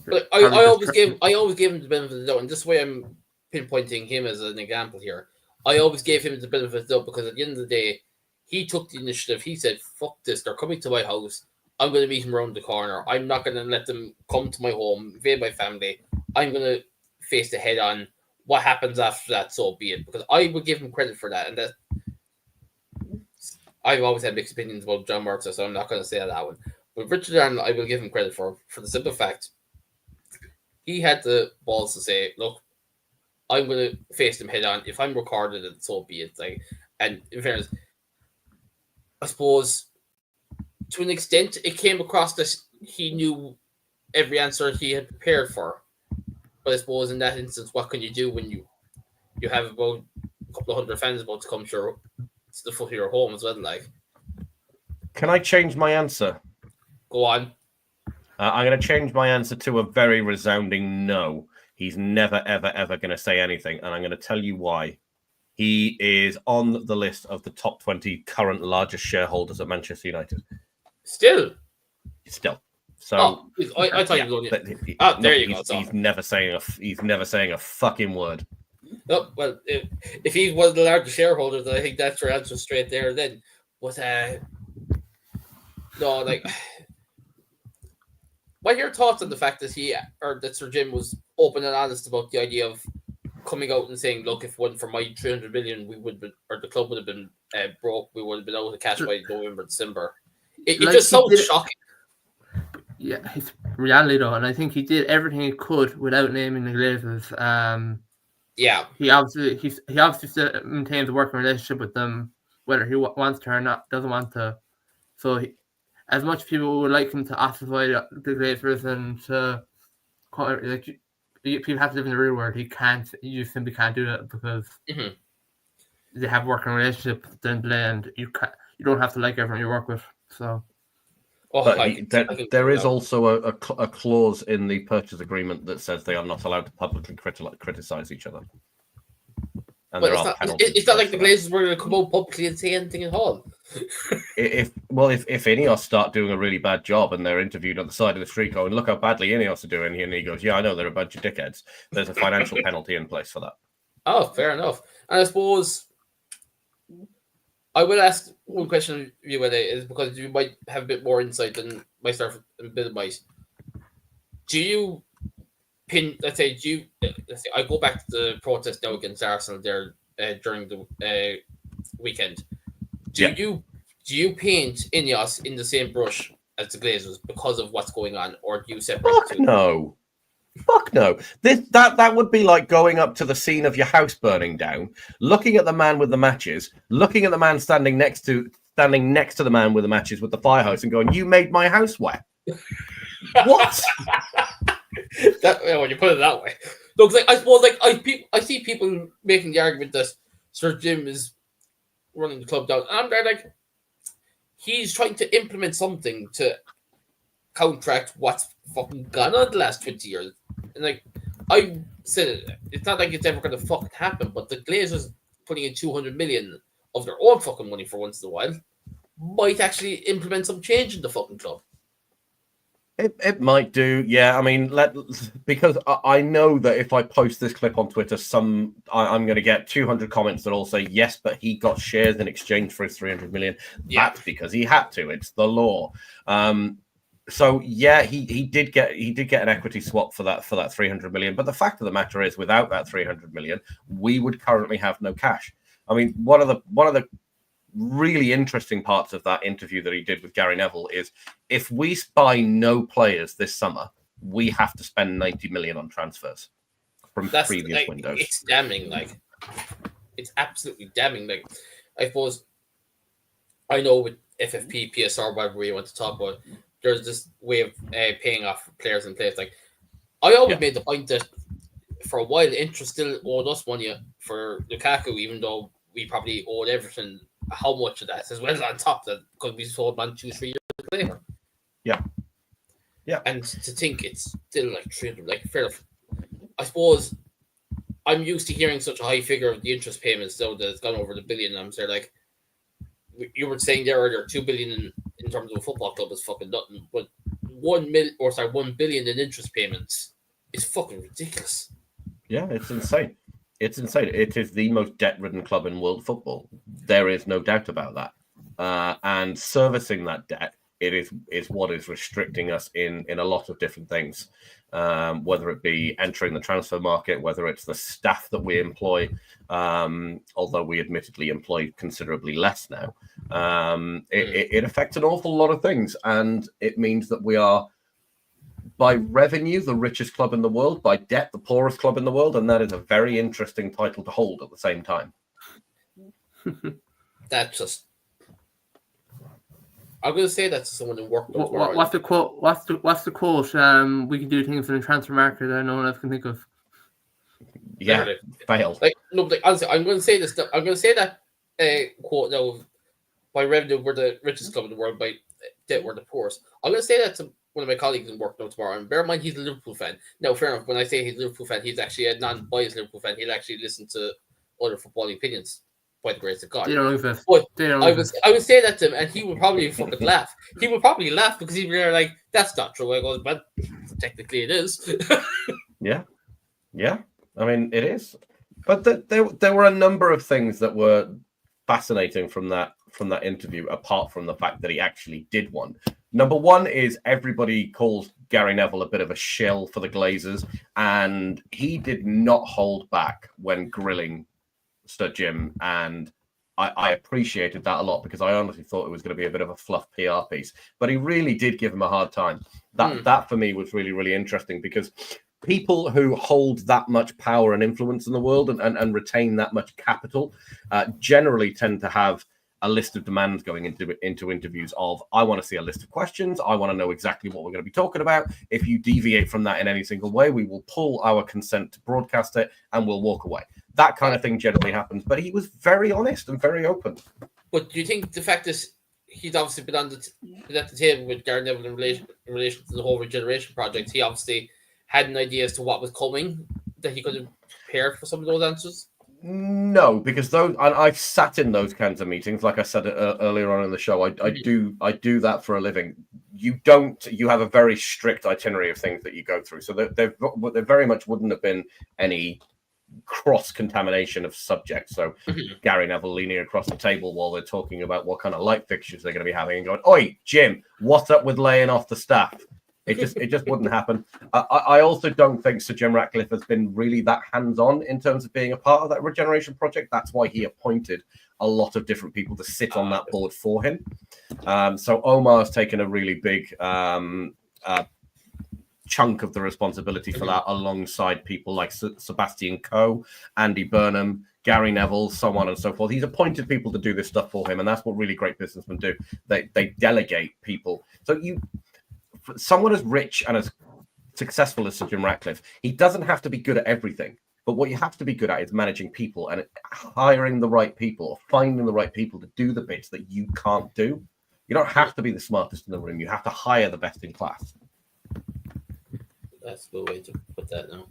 but I always gave him the benefit of the doubt, and this is why I'm pinpointing him as an example here. I always gave him the benefit of the doubt because at the end of the day, he took the initiative. He said, "Fuck this! They're coming to my house. I'm going to meet them around the corner. I'm not going to let them come to my home, invade my family. I'm going to face the head on. What happens after that, so be it." Because I would give him credit for that, and that I've always had mixed opinions about John Mercer, so I'm not going to say that one. But Richard Arnold, I will give him credit for the simple fact he had the balls to say, "Look, I'm going to face them head on. If I'm recorded, and so be it." And in fairness, I suppose to an extent, it came across that he knew every answer he had prepared for. But I suppose in that instance, what can you do when you have about a couple of hundred fans about to come to the foot of your home as well? Can I change my answer? Go on. I'm going to change my answer to a very resounding no. He's never, ever, ever going to say anything, and I'm going to tell you why. He is on the list of the top 20 current largest shareholders at Manchester United. Still. So, I thought you were going. There you go. He's never saying a fucking word. Oh, well, if he's one of the largest shareholders, I think that's your answer straight there. Then, but no, what are your thoughts on the fact that that Sir Jim was open and honest about the idea of coming out and saying, "Look, if it wasn't for my 300 million, we would be, or the club would have been broke. We would have been out of cash by November, December." It just sounds shocking. Yeah, it's reality though, and I think he did everything he could without naming the Glazers. Yeah, he obviously still maintains a working relationship with them, whether he wants to or not, doesn't want to. So, as much people would like him to ostracify the Glazers and to people have to live in the real world, he can't. You simply can't do that because they have a working relationship with them, and you don't have to like everyone you work with. So. There is also a clause in the purchase agreement that says they are not allowed to publicly criticize each other. And there are penalties. It's not like the Glazers were going to come out publicly and say anything at all. If Ineos start doing a really bad job and they're interviewed on the side of the street going, "Look how badly Ineos are doing," and he goes, "Yeah, I know, they're a bunch of dickheads," there's a financial penalty in place for that. Oh, fair enough. And I suppose I will ask one question of you, is because you might have a bit more insight than myself and a bit of mice. Do you I go back to the protest now against Arsenal there during the weekend. Do you paint Ineos in the same brush as the Glazers because of what's going on, or do you separate? Fuck no. That would be like going up to the scene of your house burning down, looking at the man with the matches, looking at the man standing next to the man with the matches with the fire hose, and going, "You made my house wet." What? When you put it that way, look, I suppose I see people making the argument that Sir Jim is running the club down, and I'm there he's trying to implement something to counteract what's fucking gone on the last 20 years. And I said, it's not like it's ever going to fucking happen, but the Glazers putting in 200 million of their own fucking money for once in a while might actually implement some change in the fucking club. It might do, yeah. I mean, because I know that if I post this clip on Twitter, I'm going to get 200 comments that all say yes, but he got shares in exchange for his 300 million. Yeah. That's because he had to. It's the law. So yeah, he did get an equity swap for that 300 million. But the fact of the matter is, without that 300 million, we would currently have no cash. I mean, one of the really interesting parts of that interview that he did with Gary Neville is if we buy no players this summer, we have to spend 90 million on transfers from previous windows. It's damning. Like, it's absolutely damning. Like, I suppose I know with FFP, PSR, whatever you want to talk about, there's this way of paying off players and players. Like, I always made the point that for a while, Inter still owed us money for Lukaku, even though we probably owed Everton how much of that as well on top of that because we sold man 2-3 years later. Yeah. And to think it's still like 300, like fair enough. I suppose I'm used to hearing such a high figure of the interest payments, though, that it's gone over the billion. I'm saying, like, you were saying there earlier, 2 billion in terms of a football club is fucking nothing, but 1 billion in interest payments is fucking ridiculous. Yeah, it's insane. It's insane. It is the most debt-ridden club in world football. There is no doubt about that. And servicing that debt, it is what is restricting us in a lot of different things. Whether it be entering the transfer market, whether it's the staff that we employ, although we admittedly employ considerably less now. It affects an awful lot of things, and it means that we are, by revenue, the richest club in the world, by debt, the poorest club in the world, and that is a very interesting title to hold at the same time. That's just... I'm going to say that to someone who worked... What's the quote? What's the quote? We can do things in the transfer market that no one else can think of. Yeah, fail. Like, no, but honestly, I'm going to say this. I'm going to say that quote now. By revenue, we're the richest club in the world. By debt, we're the poorest. I'm going to say that to one of my colleagues in work now tomorrow. And bear in mind, he's a Liverpool fan. Now, fair enough. When I say he's a Liverpool fan, he's actually a non-biased Liverpool fan. He'll actually listen to other footballing opinions. By the grace of God. They don't exist. But I would say that to him, and he would probably fucking laugh. He would probably laugh because he'd be there like, "That's not true." I goes, "But technically, it is." Yeah. I mean, it is. But there were a number of things that were fascinating from that interview, apart from the fact that he actually did one. Number one is everybody calls Gary Neville a bit of a shill for the Glazers, and he did not hold back when grilling Sir Jim, and I appreciated that a lot because I honestly thought it was going to be a bit of a fluff PR piece, but he really did give him a hard time. That for me was really, really interesting because people who hold that much power and influence in the world and retain that much capital generally tend to have a list of demands going into interviews of, I want to see a list of questions. I want to know exactly what we're going to be talking about. If you deviate from that in any single way, we will pull our consent to broadcast it and we'll walk away. That kind of thing generally happens. But he was very honest and very open. But do you think the fact is he's obviously been at the table with Gary Neville in relation to the whole regeneration project, he obviously had an idea as to what was coming that he could have prepared for some of those answers? No, because I've sat in those kinds of meetings. Like I said earlier on in the show, I do that for a living. You have a very strict itinerary of things that you go through. So there very much wouldn't have been any cross-contamination of subjects. So Gary Neville leaning across the table while they're talking about what kind of light fixtures they're going to be having and going, "Oi, Jim, what's up with laying off the staff?" It just wouldn't happen. I also don't think Sir Jim Ratcliffe has been really that hands-on in terms of being a part of that regeneration project. That's why he appointed a lot of different people to sit on that board for him. So Omar's taken a really big chunk of the responsibility for that, alongside people like Sebastian Coe, Andy Burnham, Gary Neville, so on and so forth. He's appointed people to do this stuff for him, and that's what really great businessmen do. They delegate people. So someone as rich and as successful as Sir Jim Ratcliffe, he doesn't have to be good at everything. But what you have to be good at is managing people and hiring the right people or finding the right people to do the bits that you can't do. You don't have to be the smartest in the room. You have to hire the best in class. That's a good way to put that now.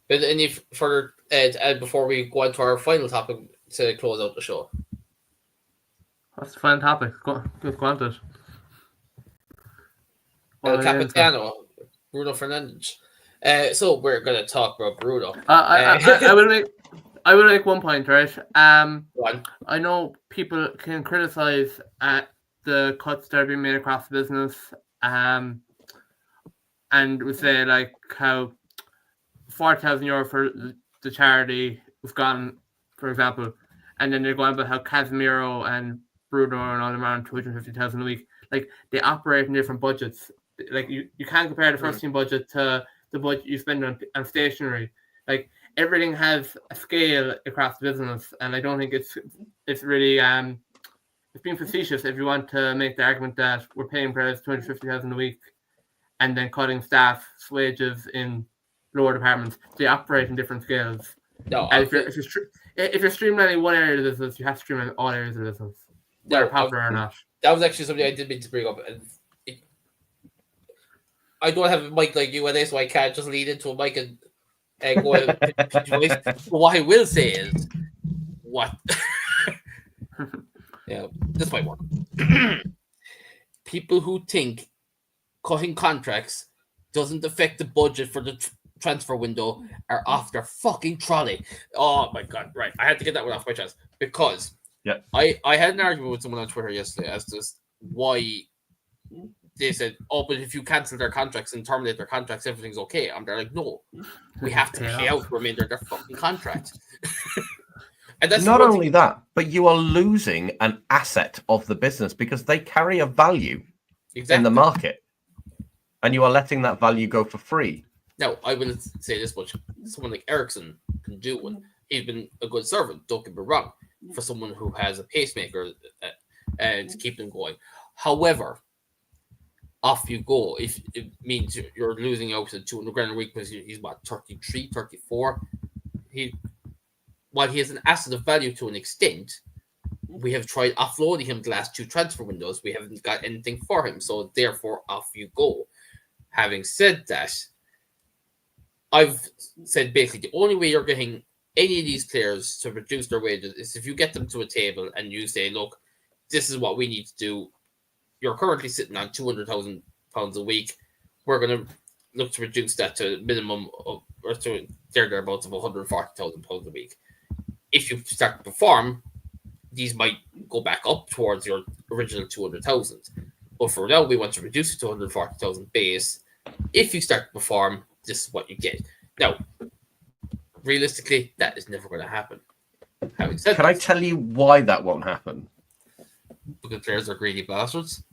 But any further to add before we go on to our final topic to close out the show? That's a fun topic. Go on to it. El Capitano, Bruno Fernandes. So we're going to talk about Bruno. I will make one point, right? One. I know people can criticize the cuts that are being made across the business, and would say like how €40,000 for the charity was gone, for example, and then they're going about how Casemiro and Bruno and all them are on 250,000 a week. Like, they operate in different budgets. Like, you can't compare the first team budget to the budget you spend on stationery. Like, everything has a scale across the business, and I don't think it's really it's being facetious if you want to make the argument that we're paying players 250,000 a week and then cutting staff's wages in lower departments. They operate in different scales. No, And if you're streamlining one area of the business, you have to streamline all areas of the business, whether popular or not. that was actually something I did mean to bring up. And I don't have a mic like you, and so I can't just lead into a mic and go ahead and pitch your voice. But what I will say is, what? Yeah, this might work. People who think cutting contracts doesn't affect the budget for the transfer window are off their fucking trolley. Oh my god! Right, I had to get that one off my chest because I had an argument with someone on Twitter yesterday as to why they said, "Oh, but if you cancel their contracts and terminate their contracts, everything's okay." I'm there like, no, we have to pay out the remainder of their fucking contract. And that's not only that, but you are losing an asset of the business because they carry a value in the market, and you are letting that value go for free. Now, I will say this much: someone like Ericsson can do one. He's been a good servant. Don't get me wrong. For someone who has a pacemaker to keep them going. However, off you go. If it means you're losing out to 200 grand a week because he's what, 33, 34. While he has an asset of value to an extent, we have tried offloading him the last 2 transfer windows. We haven't got anything for him. So therefore, off you go. Having said that, I've said basically the only way you're getting any of these players to reduce their wages is if you get them to a table and you say, look, this is what we need to do. You're currently sitting on £200,000 a week. We're going to look to reduce that to a minimum of, or to thereabouts of £140,000 a week. If you start to perform, these might go back up towards your original 200,000. But for now, we want to reduce it to 140,000 base. If you start to perform, this is what you get. Now, realistically, that is never going to happen. Having said Can I tell you why that won't happen? Because players are greedy bastards.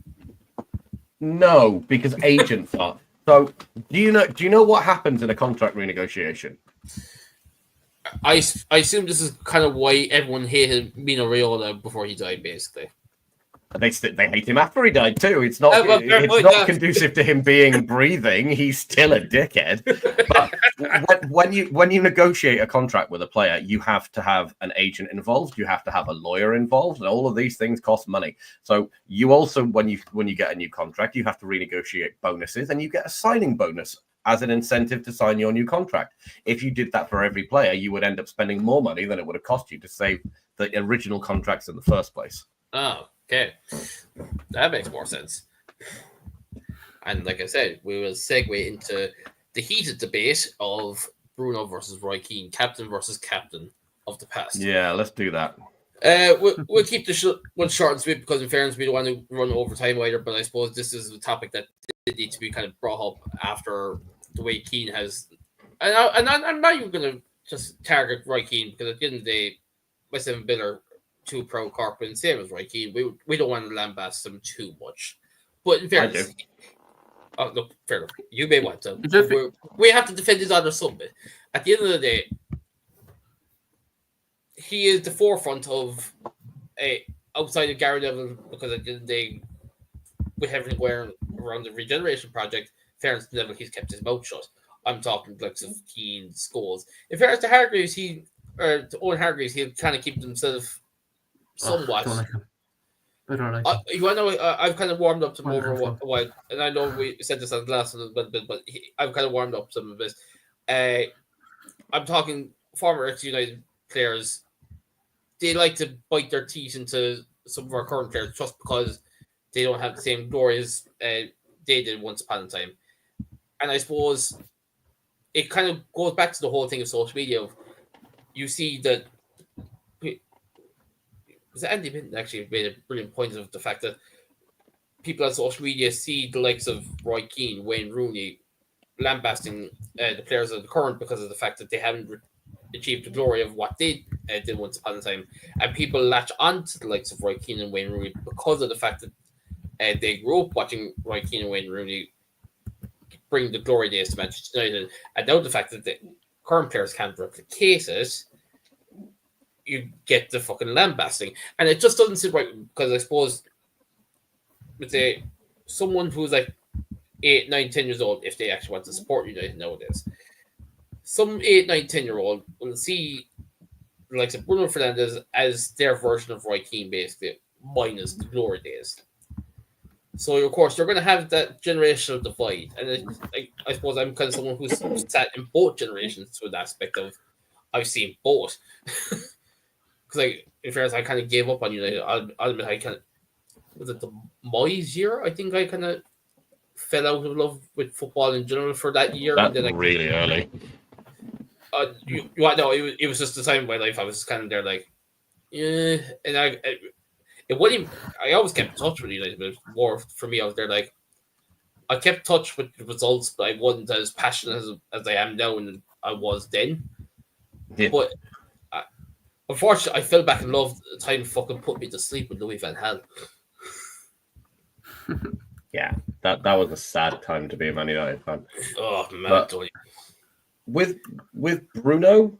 No, because agents are. So, do you know what happens in a contract renegotiation? I assume this is kind of why everyone hated Mino Raiola before he died, basically. They hate him after he died too. It's not conducive to him being breathing. He's still a dickhead. But when you negotiate a contract with a player, you have to have an agent involved. You have to have a lawyer involved, and all of these things cost money. So you also, when you get a new contract, you have to renegotiate bonuses, and you get a signing bonus as an incentive to sign your new contract. If you did that for every player, you would end up spending more money than it would have cost you to save the original contracts in the first place. Oh, okay. That makes more sense. And like I said, we will segue into the heated debate of Bruno versus Roy Keane, captain versus captain of the past. Yeah, let's do that. We'll keep the one short and sweet because, in fairness, we don't want to run over time either. But I suppose this is a topic that did need to be kind of brought up after the way Keane has. And I'm not even going to just target Roy Keane because at the end of the day, myself and Bill are too pro corporate and same as Roy Keane. We don't want to lambast him too much. But in fairness, oh, look, fair enough. You may want to. We have to defend his honor some bit. At the end of the day, he is the forefront of outside of Gary Neville because at the end of the day, with everything going around the regeneration project, fairness to Neville, he's kept his mouth shut. I'm talking like of Keane, Scholes. In fairness to Hargreaves, to Owen Hargreaves, he'll kind of keep himself somewhat. I don't like him. You want to know? I've kind of warmed up to him over a while, and I know we said this on the last one, but I've kind of warmed up some of this. I'm talking former ex-United players. They like to bite their teeth into some of our current players just because they don't have the same glory as they did once upon a time. And I suppose it kind of goes back to the whole thing of social media. You see that Andy Minton actually made a brilliant point of the fact that people on social media see the likes of Roy Keane, Wayne Rooney, lambasting the players of the current because of the fact that they haven't achieve the glory of what they did once upon a time, and people latch on to the likes of Roy Keane and Wayne Rooney because of the fact that they grew up watching Roy Keane and Wayne Rooney bring the glory days to Manchester United, and now the fact that the current players can't replicate it, you get the fucking lambasting, and it just doesn't sit right because I suppose with someone who's like 8, 9, 10 years old, if they actually want to support United nowadays, some 8, 9, 10-year-old will see the likes of Bruno Fernandes as their version of Roy Keane, basically minus the glory days. So of course you're going to have that generational divide, and I suppose I'm kind of someone who's sat in both generations to an aspect of I've seen both. Because in fairness, I kind of gave up on United. I'll admit, I kind of was it the Moyes year. I think I kind of fell out of love with football in general for that year. That's and then really early. It was just the time in my life I was kind of there like, yeah, and it wasn't. I always kept in touch with United, but it was more for me. I was there like, I kept in touch with the results, but I wasn't as passionate as I am now, and I was then. Yeah. But unfortunately, I fell back in love. The time fucking put me to sleep with Louis van Gaal. Yeah, that was a sad time to be a Man United fan. Oh man, But with Bruno,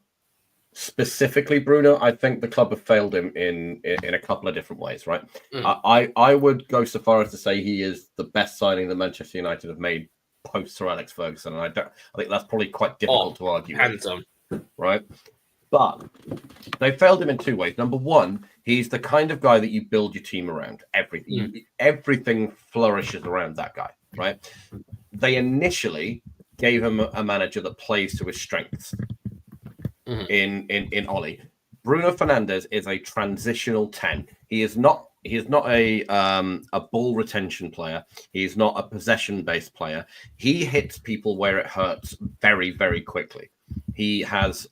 specifically Bruno, I think the club have failed him in a couple of different ways, right? I would go so far as to say he is the best signing that Manchester United have made post Sir Alex Ferguson, and I think that's probably quite difficult to argue with, handsome. right? But they failed him in two ways. Number one, he's the kind of guy that you build your team around. Everything flourishes around that guy, right? They initially gave him a manager that plays to his strengths in Ollie. Bruno Fernandes is a transitional 10. He is not a ball retention player. He's not a possession-based player. He hits people where it hurts very, very quickly. He has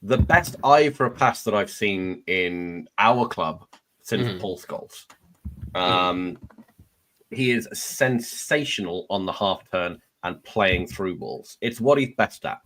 the best eye for a pass that I've seen in our club since Paul Scholes. He is sensational on the half turn and playing through balls. It's what he's best at,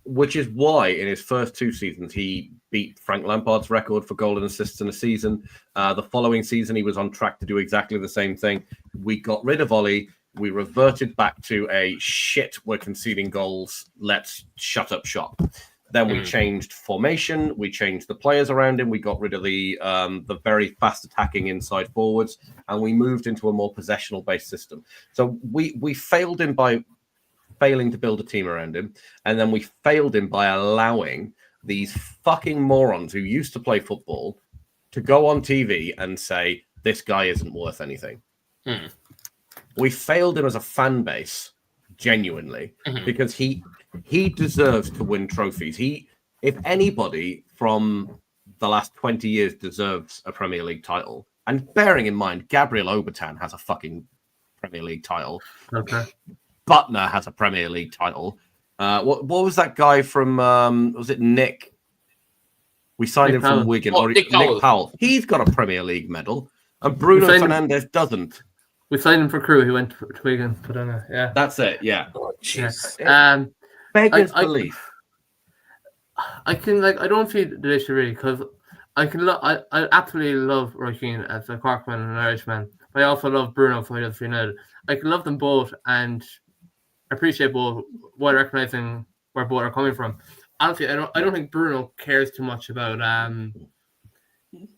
which is why in his first two seasons he beat Frank Lampard's record for goal and assists in a season. The following season he was on track to do exactly the same thing. We got rid of Ollie. We reverted back to a shit, we're conceding goals, let's shut up shop. Then we changed formation. We changed the players around him. We got rid of the very fast attacking inside forwards, and we moved into a more possessional based system. So we failed him by failing to build a team around him, and then we failed him by allowing these fucking morons who used to play football to go on TV and say this guy isn't worth anything. We failed him as a fan base, genuinely, because he deserves to win trophies. If anybody from the last 20 years deserves a Premier League title, and bearing in mind, Gabriel Obertan has a fucking Premier League title. Okay. Butner has a Premier League title. What was that guy from, was it Nick? We signed him from Wigan. Nick Powell. He's got a Premier League medal. And Bruno Fernandes doesn't. We signed him for Crew. He went to Wigan. But yeah. That's it, yeah. Oh, jeez. Beggars belief. I don't see the issue really, because I absolutely love Roy Keane as a Corkman and an Irishman, but I also love Bruno for Huddersfield United. I can love them both and appreciate both while recognizing where both are coming from. Honestly, I don't think Bruno cares too much about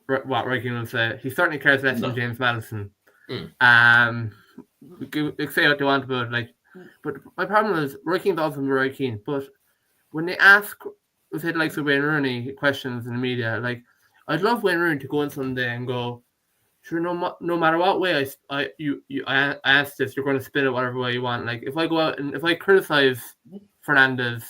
what Roy Keane will say. He certainly cares less than James Maddison. You say what they want about but my problem is Roy Keane's also Roy Keane. But when they ask, say, like Wayne Rooney questions in the media, I'd love Wayne Rooney to go on Sunday and go, sure, no matter what way I ask this, you're going to spin it whatever way you want. Like if I go out and if I criticize Fernandes,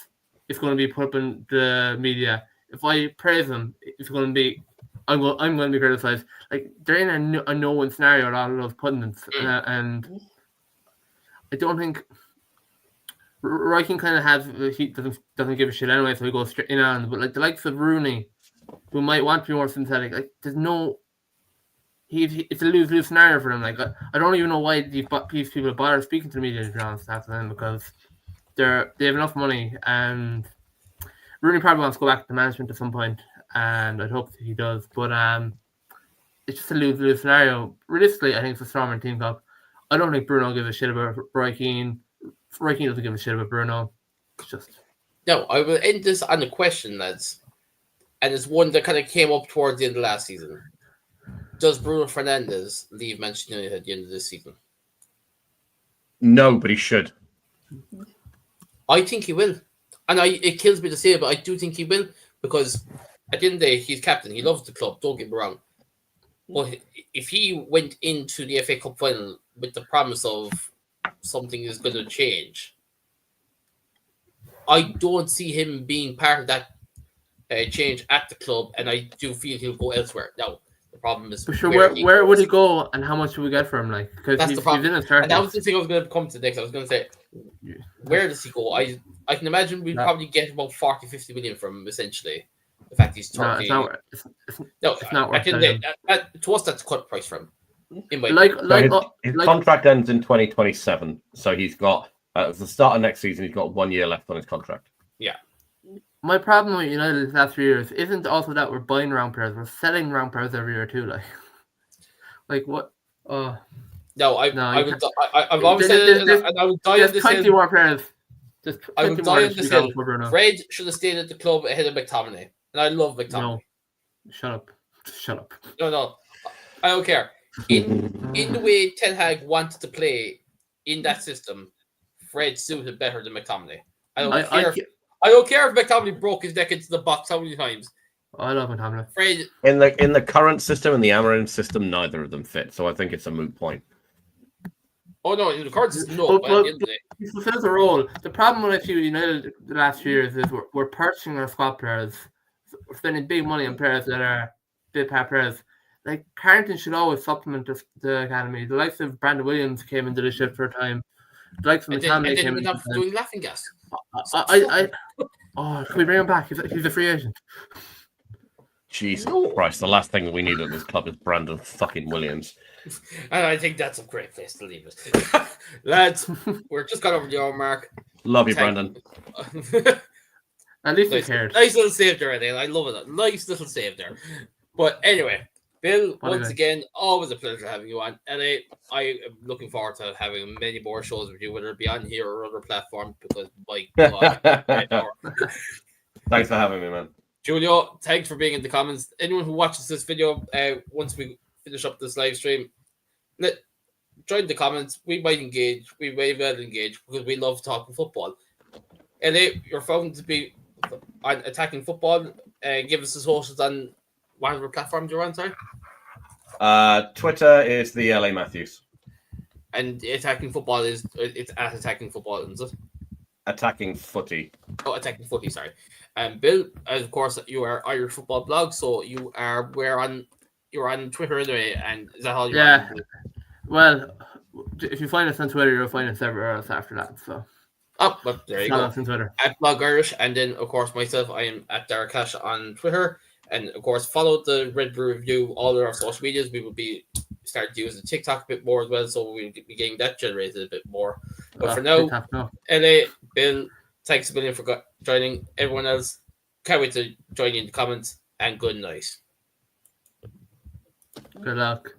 it's going to be put up in the media. If I praise him, it's going to be I'm going to be criticized. Like they're in a no-win scenario. A lot of those pundits, and I don't think Roy Keane kind of has he doesn't give a shit anyway, so he goes straight in on. But like the likes of Rooney, who might want to be more synthetic, like there's no. It's a lose-lose scenario for them. Like I don't even know why these people bother speaking to the media, to be honest, after them, because they have enough money, and Rooney probably wants to go back to management at some point, and I'd hope that he does. But it's just a lose-lose scenario. Realistically, I think it's a Stormont Team Cup. I don't think Bruno gives a shit about Roy Keane. Roy Keane doesn't give a shit about Bruno. It's just... No, I will end this on a question, lads. And it's one that kind of came up towards the end of last season. Does Bruno Fernandes leave Manchester United at the end of this season? No, but he should. I think he will. And it kills me to say it, but I do think he will. Because at the end of the day, he's captain. He loves the club. Don't get me wrong. But if he went into the FA Cup final with the promise of something is going to change, I don't see him being part of that change at the club, and I do feel he'll go elsewhere. Now, the problem is... But sure, where would he go, and how much would we get for him? Like, because that's the problem. He's in his 30s. And that was the thing I was going to come to next. I was going to say, where does he go? I can imagine we'd probably get about 40, 50 million from him, essentially. The fact he's 30. No, it's not worth it. To us, that's cut price from him. His contract ends in 2027, so he's got at the start of next season. He's got 1 year left on his contract. Yeah. My problem with United the last 3 years isn't also that we're buying round players; we're selling round players every year too. Like what? No, I've always said it, and I would die on this 20 more players. I would die on this hill. Fred should have stayed at the club ahead of McTominay. And I love McTominay. No. Shut up. No. I don't care. In the way Ten Hag wanted to play in that system, Fred suited better than McTominay. I don't care if McTominay broke his neck into the box how many times. I love McTominay. Fred in the current system and the Amarin system, neither of them fit. So I think it's a moot point. Oh no, in the current system, no. But at the end of the day, he fulfills a role. The problem with United the last few years is we're purchasing our squad players. We're spending big money on players that are big players. Like Carrington should always supplement the academy. The likes of Brandon Williams came into the shift for a time. The likes of McTominay came in. Doing laughing gas. Can we bring him back? He's a free agent. Jesus Christ! The last thing that we need at this club is Brandon fucking Williams. And I think that's a great place to leave it. Lads, we're just got over the hour mark. Love you, Brandon. At least he cared. Nice little save there, I love it. Nice little save there. But anyway, Bill, once again, always a pleasure having you on. And I am looking forward to having many more shows with you, whether it be on here or other platforms, because my God. Thanks for having me, man. Julio, thanks for being in the comments. Anyone who watches this video, once we finish up this live stream, join the comments. We might engage. We may well engage because we love talking football. LA, you're found to be on Attacking Football. Give us the socials on whatever platforms you're on, sorry. Twitter is the LA Matthews. And Attacking Football it's at Attacking Football, isn't it? Attacking Footy. Oh, Attacking Footy, sorry. Bill, of course, you are Irish Football Blog, so you're on Twitter anyway, and is that all you're on? Well, if you find us on Twitter, you'll find us everywhere else after that. So. Oh, but there you go. On Twitter. At Blog Irish, and then of course myself, I am at Derek Cash on Twitter, and of course follow the Red Brew Review all of our social medias. We will be starting to use the TikTok a bit more as well, so we'll be getting that generated a bit more. But for now, LA, Bill, thanks a million for joining. Everyone else, can't wait to join you in the comments, and good night. Good luck.